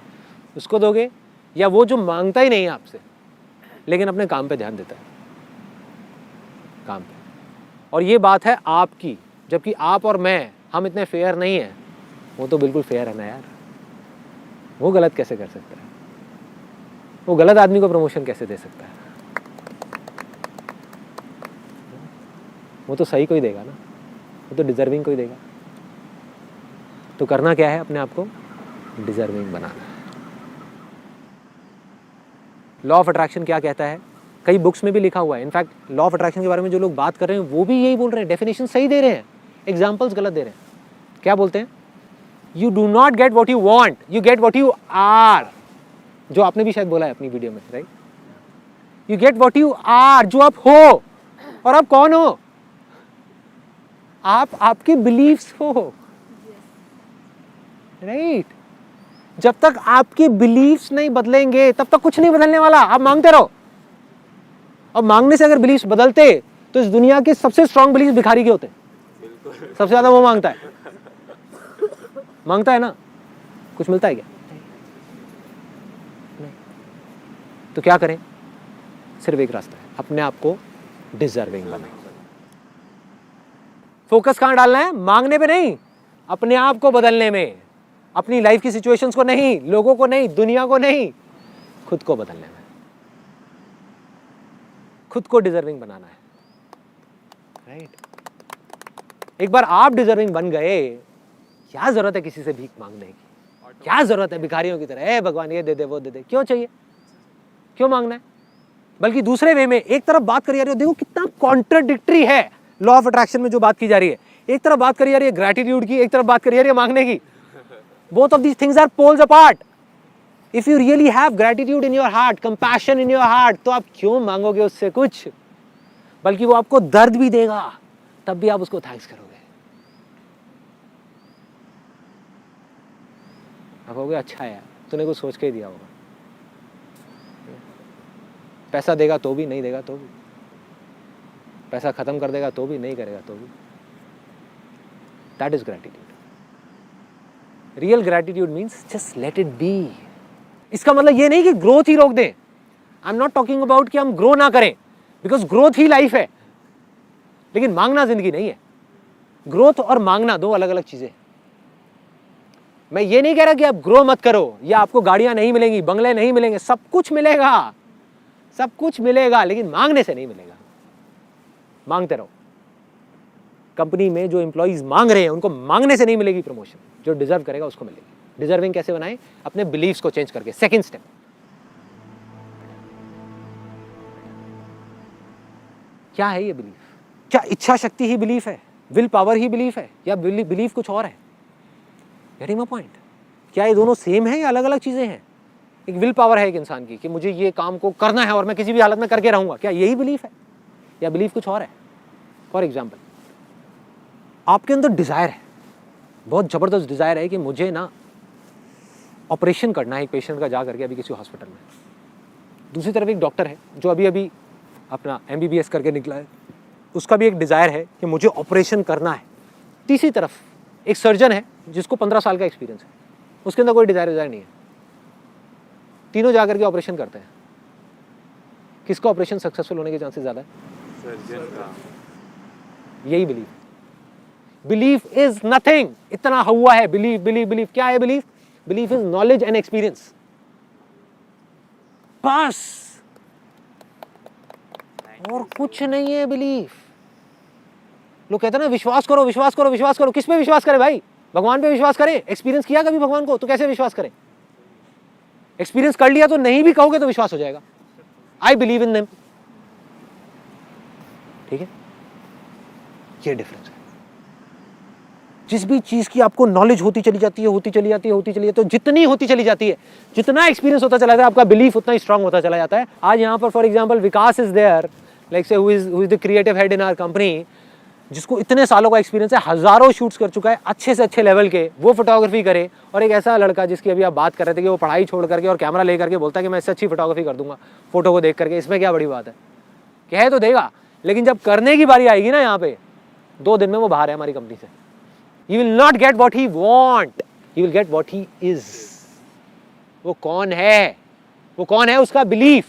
उसको दोगे? या वो जो मांगता ही नहीं है आपसे लेकिन अपने काम पे ध्यान देता है, काम पे? और ये बात है आपकी, जबकि आप और मैं, हम इतने फेयर नहीं हैं। वो तो बिल्कुल फेयर है ना यार, वो गलत कैसे कर सकता है? वो गलत आदमी को प्रमोशन कैसे दे सकता है? वो तो सही को ही देगा ना, वो तो डिजर्विंग को ही देगा। तो करना क्या है? अपने आप को deserving banana. Law of attraction क्या कहता है? कई बुक्स में भी लिखा हुआ है। इनफैक्ट लॉ ऑफ अट्रैक्शन के बारे में जो लोग बात कर रहे हैं वो भी यही बोल रहे हैं, डेफिनेशन सही दे रहे हैं, एग्जाम्पल्स गलत दे रहे हैं। क्या बोलते हैं? You do not get what you want, you get what you are. जो आपने भी शायद बोला है अपनी वीडियो में, right? You get what you are, जो आप हो। और आप कौन हो? आप आपके बिलीफ्स हो, राइट? जब तक आपके बिलीफ्स नहीं बदलेंगे तब तक कुछ नहीं बदलने वाला। आप मांगते रहो, और मांगने से अगर बिलीफ्स बदलते तो इस दुनिया के सबसे स्ट्रांग बिलीफ भिखारी के होते। सबसे ज्यादा वो मांगता है, मांगता है ना, कुछ मिलता है क्या? नहीं। तो क्या करें? सिर्फ एक रास्ता है, अपने आप को डिजर्विंग बनाएं। फोकस कहां डालना है? मांगने पे नहीं, अपने आप को बदलने में। अपनी लाइफ की सिचुएशंस को नहीं, लोगों को नहीं, दुनिया को नहीं, खुद को बदलने में, खुद को डिजर्विंग बनाना है, राइट? एक बार आप डिजर्विंग बन गए, क्या जरूरत है किसी से भीख मांगने की? क्या जरूरत है भिखारियों की तरह, ए भगवान ये दे दे वो दे दे? क्यों चाहिए? क्यों मांगना है? बल्कि दूसरे वे में, एक तरफ बात करी जा रही है, देखो कितना कॉन्ट्राडिक्टरी है लॉ ऑफ अट्रैक्शन में जो बात की जा रही है। एक तरफ बात करी जा रही है ग्रैटिट्यूड की, एक तरफ बात करी जा रही है मांगने की। Both of these things are poles apart. If you really have gratitude in your heart, compassion in your heart, तो आप क्यों मांगोगे उससे कुछ? बल्कि वो आपको दर्द भी देगा, तब भी आप उसको थैंक्स करोगे। आप कहोगे अच्छा है तूने कुछ सोच के ही दिया होगा। पैसा देगा तो भी, नहीं देगा तो भी, पैसा खत्म कर देगा तो भी, नहीं करेगा तो भी। That is gratitude. Real gratitude means just let it be. इसका मतलब ये नहीं कि ग्रोथ ही रोक दें। आई एम नॉट टॉकिंग अबाउट कि हम ग्रो ना करें, बिकॉज ग्रोथ ही लाइफ है, लेकिन मांगना जिंदगी नहीं है। ग्रोथ और मांगना दो अलग अलग चीजें। मैं ये नहीं कह रहा कि आप ग्रो मत करो, या आपको गाड़ियां नहीं मिलेंगी, बंगले नहीं मिलेंगे, सब कुछ मिलेगा, सब कुछ मिलेगा, लेकिन मांगने से नहीं मिलेगा। मांगते रहो। कंपनी में जो एम्प्लॉइज मांग रहे हैं उनको मांगने से नहीं मिलेगी प्रमोशन, जो डिजर्व करेगा उसको मिलेगी। डिजर्विंग कैसे बनाएं? अपने बिलीफ्स को चेंज करके। सेकंड स्टेप, क्या है ये बिलीफ? क्या इच्छा शक्ति ही बिलीफ है, विल पावर ही बिलीफ है, या बिलीफ कुछ और है? Getting my point? क्या ये दोनों सेम है या अलग अलग चीजें हैं? एक विल पावर है एक इंसान की कि मुझे ये काम को करना है और मैं किसी भी हालत में करके रहूंगा, क्या यही बिलीफ है या बिलीफ कुछ और है? फॉर एग्जाम्पल, आपके अंदर डिजायर है, बहुत जबरदस्त डिजायर है कि मुझे ना ऑपरेशन करना है एक पेशेंट का जा करके अभी किसी हॉस्पिटल में। दूसरी तरफ एक डॉक्टर है जो अभी अभी अपना MBBS करके निकला है, उसका भी एक डिजायर है कि मुझे ऑपरेशन करना है। तीसरी तरफ एक सर्जन है जिसको 15 साल का एक्सपीरियंस है, उसके अंदर कोई डिजायर नहीं है। तीनों जाकर के ऑपरेशन करते हैं। किसका ऑपरेशन सक्सेसफुल होने के चांसेस ज्यादा है? सर्जन का। यही बिलीफ। बिलीफ इज नथिंग, इतना हुआ है बिलीफ। बिलीफ क्या है? Belief belief is knowledge and experience, बस, और कुछ नहीं है बिलीफ। लोग कहते हैं ना विश्वास करो विश्वास करो विश्वास करो। किस पे विश्वास करें भाई? भगवान पे विश्वास करें? एक्सपीरियंस किया कभी भगवान को तो कैसे विश्वास करें? एक्सपीरियंस कर लिया तो नहीं भी कहोगे तो विश्वास हो जाएगा। आई बिलीव इन देम, ठीक है, ये डिफरेंस है। जिस भी चीज़ की आपको नॉलेज होती चली जाती है, तो जितनी होती चली जाती है, जितना एक्सपीरियंस होता चला जाता है, आपका बिलीफ उतना ही स्ट्रांग होता चला जाता है। आज यहाँ पर for example Vikas is there, like say who is the creative head in our company, जिसको इतने सालों का एक्सपीरियंस है, हज़ारों शूट्स कर चुका है अच्छे से अच्छे लेवल के, वो फोटोग्राफी करे। और एक ऐसा लड़का जिसकी अभी आप बात कर रहे थे कि वो पढ़ाई छोड़ करके और कैमरा ले करके बोलता है कि मैं इससे अच्छी फोटोग्राफी कर दूंगा फोटो को देख करके, इसमें क्या बड़ी बात है? कह तो देगा, लेकिन जब करने की बारी आएगी ना, यहाँ पे 2 दिन में वो बाहर है हमारी कंपनी से। He will not get what he want, he will get what he is। वो कौन है? वो कौन है? उसका बिलीफ।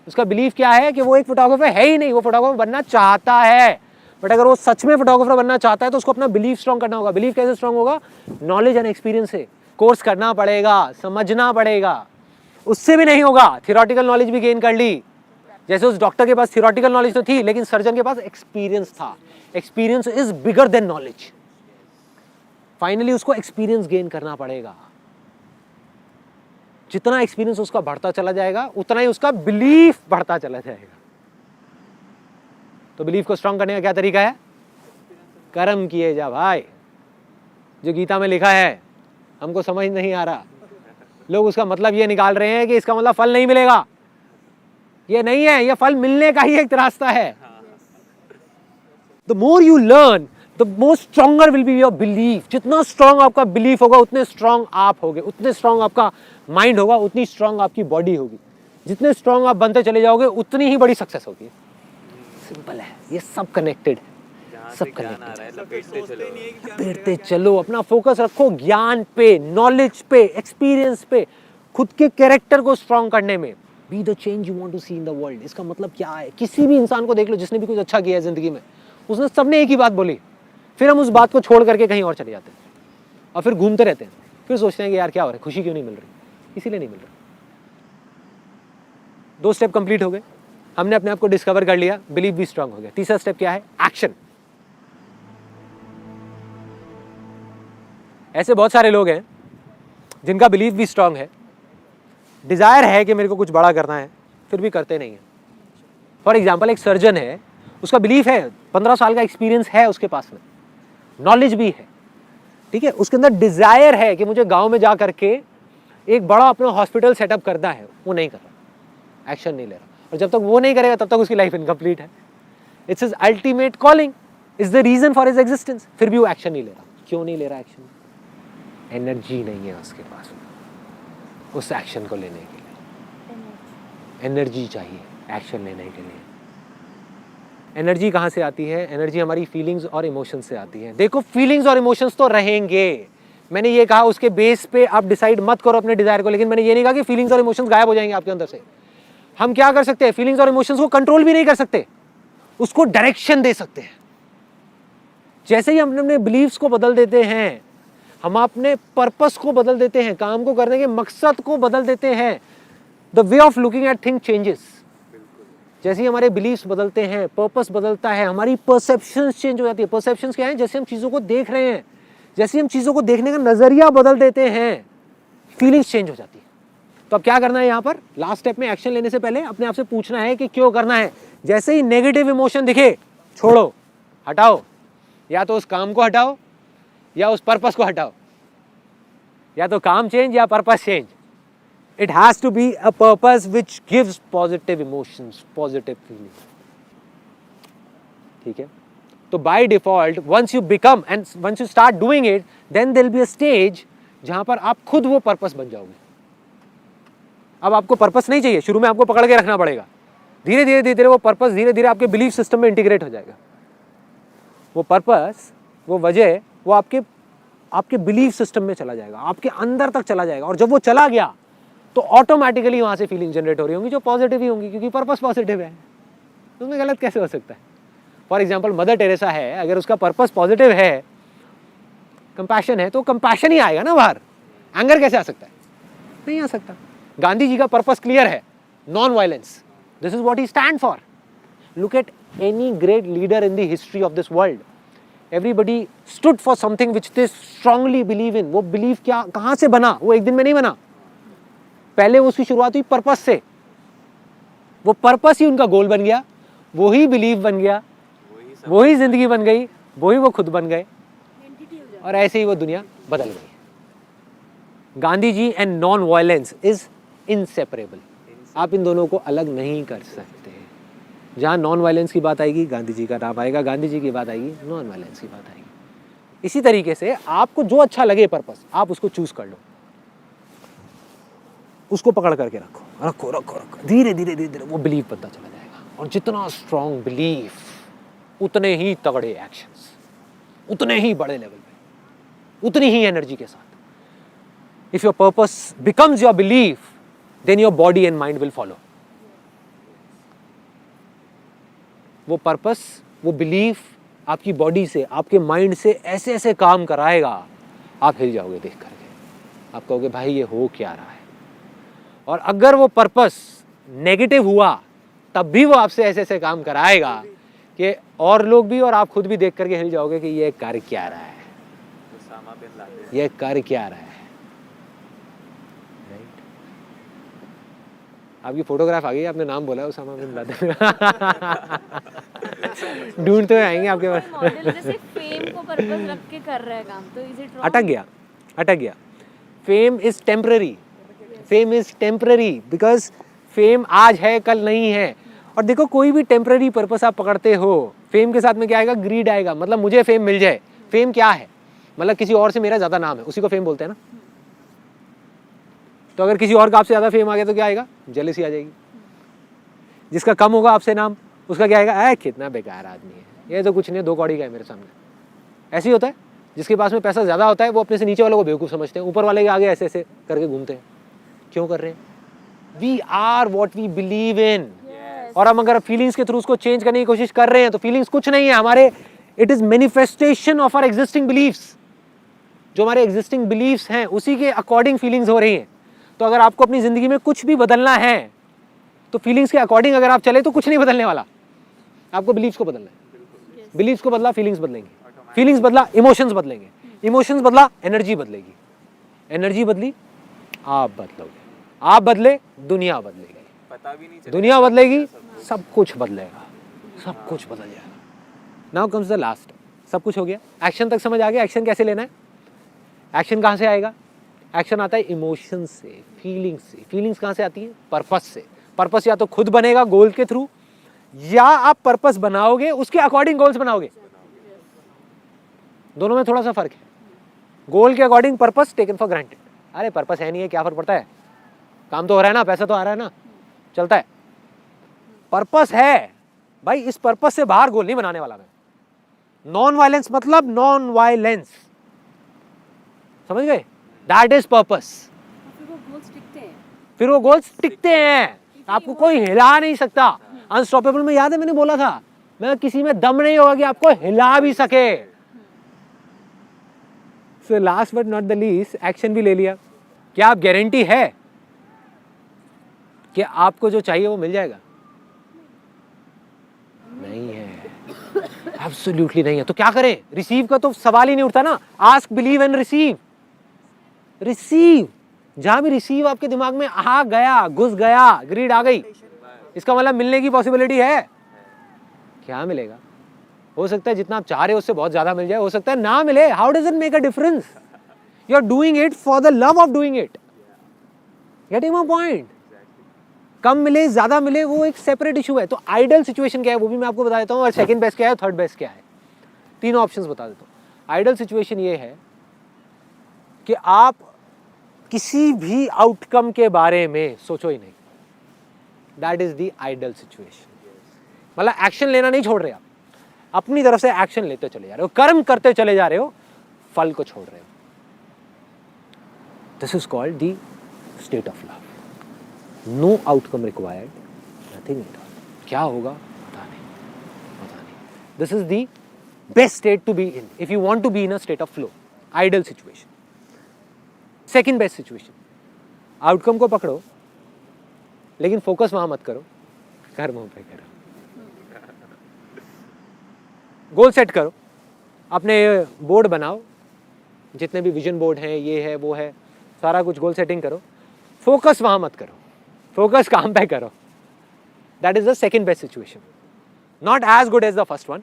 उसका बिलीफ क्या है कि वो एक फोटोग्राफर है ही नहीं, वो फोटोग्राफर बनना चाहता है। बट अगर वो सच में फोटोग्राफर बनना चाहता है तो उसको अपना बिलीफ स्ट्रांग करना होगा। बिलीफ कैसे स्ट्रांग होगा? नॉलेज एंड एक्सपीरियंस से। कोर्स करना पड़ेगा, समझना पड़ेगा। उससे भी नहीं होगा। थियोरेटिकल नॉलेज भी गेन कर ली, जैसे उस डॉक्टर के पास थियोरेटिकल नॉलेज तो थी, लेकिन सर्जन के पास एक्सपीरियंस था। Experience is bigger than knowledge. Finally उसको एक्सपीरियंस गेन करना पड़ेगा। जितना एक्सपीरियंस उसका बढ़ता चला जाएगा, उतना ही उसका बिलीफ बढ़ता चला जाएगा। तो बिलीफ को स्ट्रांग करने का क्या तरीका है? कर्म किए जा भाई। जो गीता में लिखा है हमको समझ नहीं आ रहा, लोग उसका मतलब ये निकाल रहे हैं कि इसका मतलब फल नहीं मिलेगा। ये नहीं है, ये फल मिलने का ही एक रास्ता है। The more you learn, the more stronger will be your belief. जितना स्ट्रांग आपका बिलीफ होगा, उतने स्ट्रांग आप होगे। उतने स्ट्रांग आपका माइंड होगा, उतनी स्ट्रांग आपकी बॉडी होगी। जितने स्ट्रांग आप बनते चले जाओगे, उतनी ही बड़ी सक्सेस होगी। सिंपल है, ये सब कनेक्टेड है, सब कनेक्टेड। लपेटते चलो, अपना फोकस रखो ज्ञान पे, नॉलेज पे, एक्सपीरियंस पे, खुद के कैरेक्टर को स्ट्रांग करने में। Be the change you want to see in the world. इसका मतलब क्या है? किसी भी इंसान को देख लो जिसने भी कुछ अच्छा किया है जिंदगी में, उसने सबने एक ही बात बोली, फिर हम उस बात को छोड़ करके कहीं और चले जाते हैं और फिर घूमते रहते हैं। फिर सोचते हैं कि यार क्या हो रहा है, खुशी क्यों नहीं मिल रही? इसीलिए नहीं मिल रही। 2 स्टेप कंप्लीट हो गए, हमने अपने आप को डिस्कवर कर लिया, बिलीफ भी स्ट्रांग हो गया। तीसरा स्टेप क्या है? एक्शन। ऐसे बहुत सारे लोग हैं जिनका बिलीफ भी स्ट्रांग है, डिजायर है कि मेरे को कुछ बड़ा करना है, फिर भी करते नहीं है। फॉर एग्जाम्पल एक सर्जन है, उसका बिलीफ है, 15 साल का एक्सपीरियंस है उसके पास में, नॉलेज भी है, ठीक है, उसके अंदर डिजायर है कि मुझे गांव में जा करके एक बड़ा अपना हॉस्पिटल सेटअप करना है, वो नहीं कर रहा, एक्शन नहीं ले रहा। और जब तक वो नहीं करेगा तब तक उसकी लाइफ इनकम्प्लीट है। It's his ultimate calling, is the reason for his existence, फिर भी वो एक्शन नहीं ले रहा। क्यों नहीं ले रहा एक्शन? एनर्जी नहीं है उसके पास उस एक्शन को लेने के लिए। एनर्जी चाहिए एक्शन लेने के लिए। एनर्जी कहाँ से आती है? एनर्जी हमारी फीलिंग्स और इमोशंस से आती है। देखो फीलिंग्स और इमोशंस तो रहेंगे, मैंने ये कहा उसके बेस पे आप डिसाइड मत करो अपने डिजायर को, लेकिन मैंने ये नहीं कहा कि फीलिंग्स और इमोशंस गायब हो जाएंगे आपके अंदर से। हम क्या कर सकते हैं? फीलिंग्स और इमोशंस को कंट्रोल भी नहीं कर सकते, उसको डायरेक्शन दे सकते हैं। जैसे ही हम अपने बिलीव्स को बदल देते हैं, हम अपने पर्पस को बदल देते हैं, काम को करने के मकसद को बदल देते हैं, the way of looking at thing changes. जैसे ही हमारे बिलीव्स बदलते हैं, पर्पस बदलता है, हमारी परसेप्शंस चेंज हो जाती है। परसेप्शंस क्या है? जैसे हम चीज़ों को देख रहे हैं, जैसे हम चीज़ों को देखने का नज़रिया बदल देते हैं, फीलिंग्स चेंज हो जाती है। तो अब क्या करना है? यहाँ पर लास्ट स्टेप में एक्शन लेने से पहले अपने आप से पूछना है कि क्यों करना है। जैसे ही नेगेटिव इमोशन दिखे, छोड़ो, हटाओ, या तो उस काम को हटाओ या उस पर्पस को हटाओ, या तो काम चेंज या purpose change. It has to be a purpose which gives positive emotions, positive feelings. ठीक है? तो by default, once you become and once you start doing it, then there'll be a stage जहाँ पर आप खुद वो purpose बन जाओगे। अब आपको पर्पस नहीं चाहिए, शुरू में आपको पकड़ के रखना पड़ेगा। धीरे धीरे धीरे धीरे वो पर्पस धीरे धीरे आपके बिलीफ सिस्टम में इंटीग्रेट हो जाएगा। वो पर्पस, वो वजह, वो आपके बिलीफ सिस्टम में चला जाएगा, आपके अंदर तक चला जाएगा। और जब वो चला गया तो ऑटोमेटिकली वहाँ से फीलिंग जनरेट हो रही होंगी जो पॉजिटिव ही होंगी, क्योंकि पर्पस पॉजिटिव है। उसमें गलत कैसे हो सकता है? फॉर एग्जाम्पल मदर टेरेसा है, अगर उसका पर्पस पॉजिटिव है, कंपैशन है, तो कंपैशन ही आएगा ना बाहर। एंगर कैसे आ सकता है? नहीं आ सकता। गांधी जी का पर्पस क्लियर है, non violence, this is what he stand for. Look at any great leader in the history of this world, everybody stood for something which they strongly believe in. वो believe क्या, कहाँ से बना? वो एक दिन में नहीं बना, पहले उसकी शुरुआत हुई पर्पस से। वो पर्पस ही उनका गोल बन गया, वो ही बिलीव बन गया, वही ज़िंदगी बन गई, वही वो खुद बन गए, और ऐसे ही वो दुनिया बदल गई। Gandhi ji and non violence is inseparable. आप इन दोनों को अलग नहीं कर सकते। जहाँ नॉन वायलेंस की बात आएगी गांधी जी का नाम आएगा, गांधी जी की बात आएगी नॉन वायलेंस की बात आएगी। इसी तरीके से आपको जो अच्छा लगे पर्पस, आप उसको चूज कर लो, उसको पकड़ करके रखो रखो रखो रखो, धीरे धीरे धीरे धीरे वो बिलीव बनता चला जाएगा। और जितना स्ट्रॉन्ग बिलीफ उतने ही तगड़े एक्शंस, उतने ही बड़े लेवल पे, उतनी ही एनर्जी के साथ। If your purpose becomes your belief, then your body and mind will follow. वो पर्पस, वो बिलीफ आपकी बॉडी से, आपके माइंड से ऐसे ऐसे काम कराएगा, आप हिल जाओगे देख करके। आप कहोगे भाई ये हो क्या रहा है। और अगर वो पर्पस नेगेटिव हुआ, तब भी वो आपसे ऐसे ऐसे काम कराएगा कि और लोग भी और आप खुद भी देख करके हिल जाओगे कि ये कर क्या रहा है, ये कर क्या रहा है। राइट? आपकी फोटोग्राफ आ गई, आपने नाम बोला उसामा बिन लादेन। ढूंढते हुए आएंगे आपके पास। मॉडल जैसे फेम को पर्पस रख के कर रहा है काम, तो इज इट अटक गया। Fame is temporary, fame is temporary because fame आज है कल नहीं है। और देखो कोई भी टेम्पररी पर्पस आप पकड़ते हो, फेम के साथ में क्या आएगा, ग्रीड आएगा। मतलब मुझे फेम मिल जाए। फेम क्या है, मतलब किसी और से मेरा ज्यादा नाम है, उसी को फेम बोलते हैं ना। तो अगर किसी और का आपसे ज्यादा फेम आ गया तो क्या आएगा, जेलसी आ जाएगी। जिसका कम होगा आपसे नाम, उसका क्या आएगा, कितना बेकार आदमी है, ये तो कुछ नहीं, 2 कौड़ी का है मेरे सामने। ऐसे ही होता है। जिसके पास में पैसा ज्यादा होता है वो अपने से नीचे वालों को बेवकूफ समझते हैं, ऊपर वाले के आगे ऐसे ऐसे करके घूमते हैं। क्यों कर रहे हैं? We are what we believe in. और हम अगर फीलिंग्स के थ्रू उसको चेंज करने की कोशिश कर रहे हैं तो फीलिंग्स कुछ नहीं है हमारे, it is manifestation of our existing believes. जो हमारे एग्जिस्टिंग बिलीव्स हैं उसी के अकॉर्डिंग फीलिंग्स हो रही हैं। तो अगर आपको अपनी जिंदगी में कुछ भी बदलना है तो फीलिंग्स के अकॉर्डिंग अगर आप चले तो कुछ नहीं बदलने वाला, आपको बिलीव्स को बदलना है। बिलीव्स को बदला फीलिंग्स बदलेंगे, फीलिंग्स बदला इमोशंस बदलेंगे, इमोशंस बदला एनर्जी बदलेगी, एनर्जी बदली आप बदलोगे, आप बदले दुनिया बदलेगी, पता भी नहीं, दुनिया बदलेगी सब कुछ बदलेगा, सब कुछ बदल जाएगा। Now comes the last. सब कुछ हो गया, एक्शन तक समझ आ गया। एक्शन कैसे लेना है, एक्शन कहाँ से आएगा? एक्शन आता है इमोशन से, फीलिंग्स से। फीलिंग्स कहाँ से आती है? पर्पस से। पर्पस या तो खुद बनेगा गोल के थ्रू, या आप पर्पस बनाओगे उसके अकॉर्डिंग गोल्स बनाओगे। दोनों में थोड़ा सा फर्क है। गोल के according purpose taken for granted. अरे पर्पस है नहीं है, क्या फर्क पड़ता है, काम तो हो रहा है ना, पैसा तो आ रहा है ना, चलता है। पर्पस है भाई, इस पर्पस से बाहर गोल नहीं बनाने वाला मैं। नॉन वायलेंस मतलब नॉन वायलेंस, समझ गए? That is purpose. फिर वो गोल्स टिकते हैं, आपको कोई हिला नहीं सकता। अनस्टॉपेबल में याद है मैंने बोला था, मैं किसी में दम नहीं होगा कि आपको हिला भी सके। So last but not the least, action भी ले लिया। क्या आप गारंटी है कि आपको जो चाहिए वो मिल जाएगा? नहीं है, एब्सोल्युटली नहीं है। तो क्या करें? रिसीव का तो सवाल ही नहीं उठता ना। Ask, believe and receive. Receive, जहां भी रिसीव आपके दिमाग में आ गया, घुस गया, ग्रीड आ गई, इसका मतलब मिलने की पॉसिबिलिटी है। क्या मिलेगा? हो सकता है जितना आप चाह रहे हो उससे बहुत ज्यादा मिल जाए, हो सकता है ना मिले। How does it make a difference? You are doing it for the love of doing it. Getting my point? कम मिले ज्यादा मिले वो एक सेपरेट इशू है। तो आइडियल सिचुएशन क्या है वो भी मैं आपको बता देता हूँ, और सेकंड बेस्ट क्या है, थर्ड बेस्ट क्या है, तीनों ऑप्शंस बता देता हूँ। आइडियल सिचुएशन ये है कि आप किसी भी आउटकम के बारे में सोचो ही नहीं। That is the ideal situation. मतलब एक्शन लेना नहीं छोड़ रहे, आप अपनी तरफ से एक्शन लेते चले जा रहे हो, कर्म करते चले जा रहे हो, फल को छोड़ रहे हो। This is called the state of love. No outcome required, nothing at all. क्या होगा पता नहीं, पता नहीं। This is the best state to be in if you want to be in a state of flow, ideal situation. Second best situation, outcome को पकड़ो लेकिन focus वहां मत करो, कर्मों पे करो। गोल सेट करो, अपने बोर्ड बनाओ, जितने भी विजन बोर्ड हैं, ये है वो है, सारा कुछ गोल सेटिंग करो। फोकस वहां मत करो, फोकस काम पे करो। That is the second best situation. Not as good as the first one,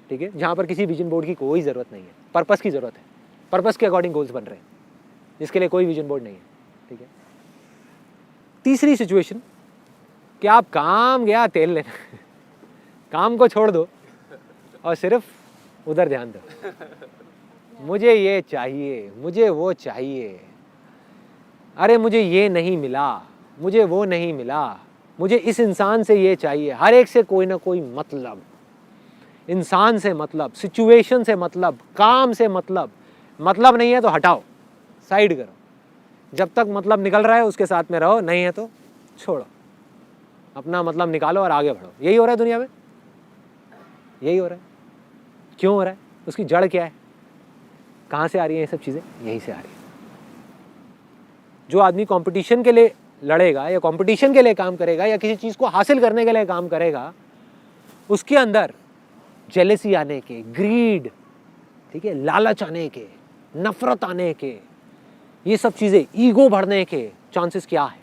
ठीक है, जहाँ पर किसी विजन बोर्ड की कोई ज़रूरत नहीं है, पर्पस की ज़रूरत है, पर्पस के अकॉर्डिंग गोल्स बन रहे हैं, जिसके लिए कोई विजन बोर्ड नहीं है, ठीक है। तीसरी सिचुएशन कि आप काम गया तेल लेना, काम को छोड़ दो और सिर्फ उधर ध्यान दो, मुझे ये चाहिए, मुझे वो चाहिए, अरे मुझे ये नहीं मिला, मुझे वो नहीं मिला, मुझे इस इंसान से ये चाहिए, हर एक से कोई ना कोई मतलब, इंसान से मतलब, सिचुएशन से मतलब, काम से मतलब नहीं है तो हटाओ, साइड करो, जब तक मतलब निकल रहा है उसके साथ में रहो, नहीं है तो छोड़ो, अपना मतलब निकालो और आगे बढ़ो। यही हो रहा है दुनिया में, यही हो रहा है। क्यों हो रहा है? उसकी जड़ क्या है? कहाँ से आ रही है ये सब चीज़ें? यहीं से आ रही है। जो आदमी कंपटीशन के लिए लड़ेगा या कंपटीशन के लिए काम करेगा या किसी चीज़ को हासिल करने के लिए काम करेगा, उसके अंदर जेलेसी आने के, ग्रीड, ठीक है, लालच आने के, नफरत आने के, ये सब चीज़ें, ईगो बढ़ने के चांसेस क्या है।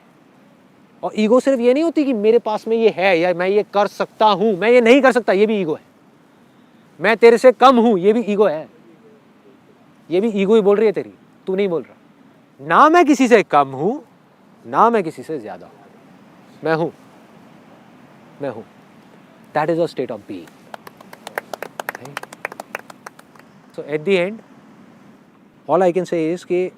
और ईगो सिर्फ ये नहीं होती कि मेरे पास में ये है या मैं ये कर सकता हूँ, मैं ये नहीं कर सकता, ये भी ईगो है। मैं तेरे से कम हूँ, ये भी ईगो है, ये भी ईगो ही बोल रही है तेरी, तू नहीं बोल रहा। ना मैं किसी से कम हूँ, ना मैं किसी से ज़्यादा हूँ, मैं हूँ, मैं हूँ। That is a state of being. So at the end all I can say is कि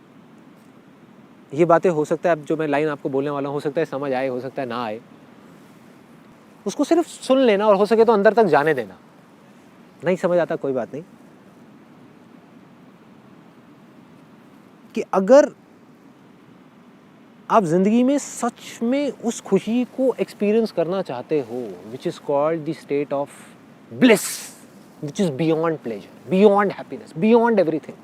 ये बातें हो सकता है, अब जो मैं लाइन आपको बोलने वाला हूँ, हो सकता है समझ आए, हो सकता है ना आए, उसको सिर्फ सुन लेना और हो सके तो अंदर तक जाने देना। नहीं समझ आता कोई बात नहीं, कि अगर आप जिंदगी में सच में उस खुशी को एक्सपीरियंस करना चाहते हो, which is called the state of bliss, which is beyond pleasure, beyond happiness, beyond everything,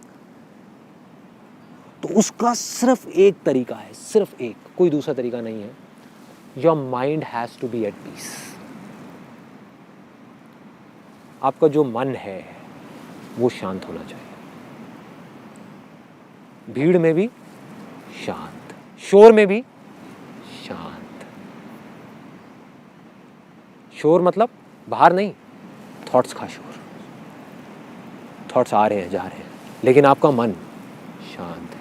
तो उसका सिर्फ एक तरीका है, सिर्फ एक, कोई दूसरा तरीका नहीं है। Your mind has to be at peace. आपका जो मन है वो शांत होना चाहिए, भीड़ में भी शांत, शोर में भी शांत। शोर मतलब बाहर नहीं, थॉट्स का शोर, थॉट्स आ रहे हैं जा रहे हैं, लेकिन आपका मन शांत है,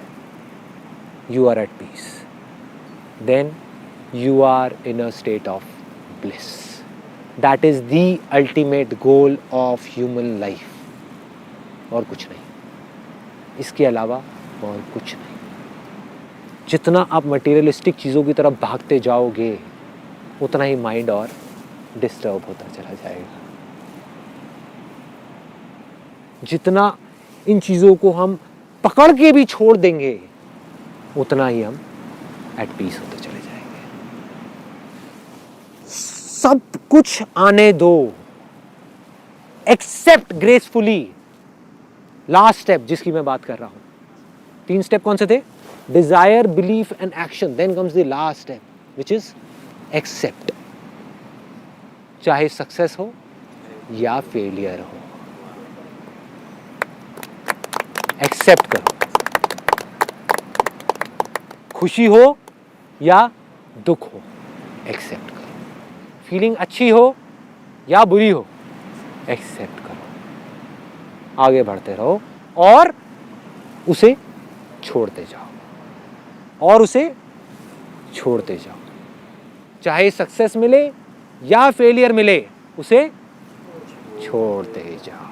you are at peace, then you are in a state of bliss. That is the ultimate goal of human life. और कुछ नहीं, इसके अलावा और कुछ नहीं। जितना आप मटेरियलिस्टिक चीज़ों की तरफ भागते जाओगे, उतना ही माइंड और डिस्टर्ब होता चला जाएगा। जितना इन चीज़ों को हम पकड़ के भी छोड़ देंगे, उतना ही हम एट पीस होते चले जाएंगे। सब कुछ आने दो, एक्सेप्ट ग्रेसफुली। लास्ट स्टेप जिसकी मैं बात कर रहा हूं, 3 स्टेप कौन से थे? Desire, belief and action, then comes the last step which is accept. चाहे सक्सेस हो या फेलियर हो, एक्सेप्ट करो। खुशी हो या दुख हो, एक्सेप्ट करो। फीलिंग अच्छी हो या बुरी हो, एक्सेप्ट करो। आगे बढ़ते रहो और उसे छोड़ते जाओ, और उसे छोड़ते जाओ। चाहे सक्सेस मिले या फेलियर मिले, उसे छोड़ते जाओ।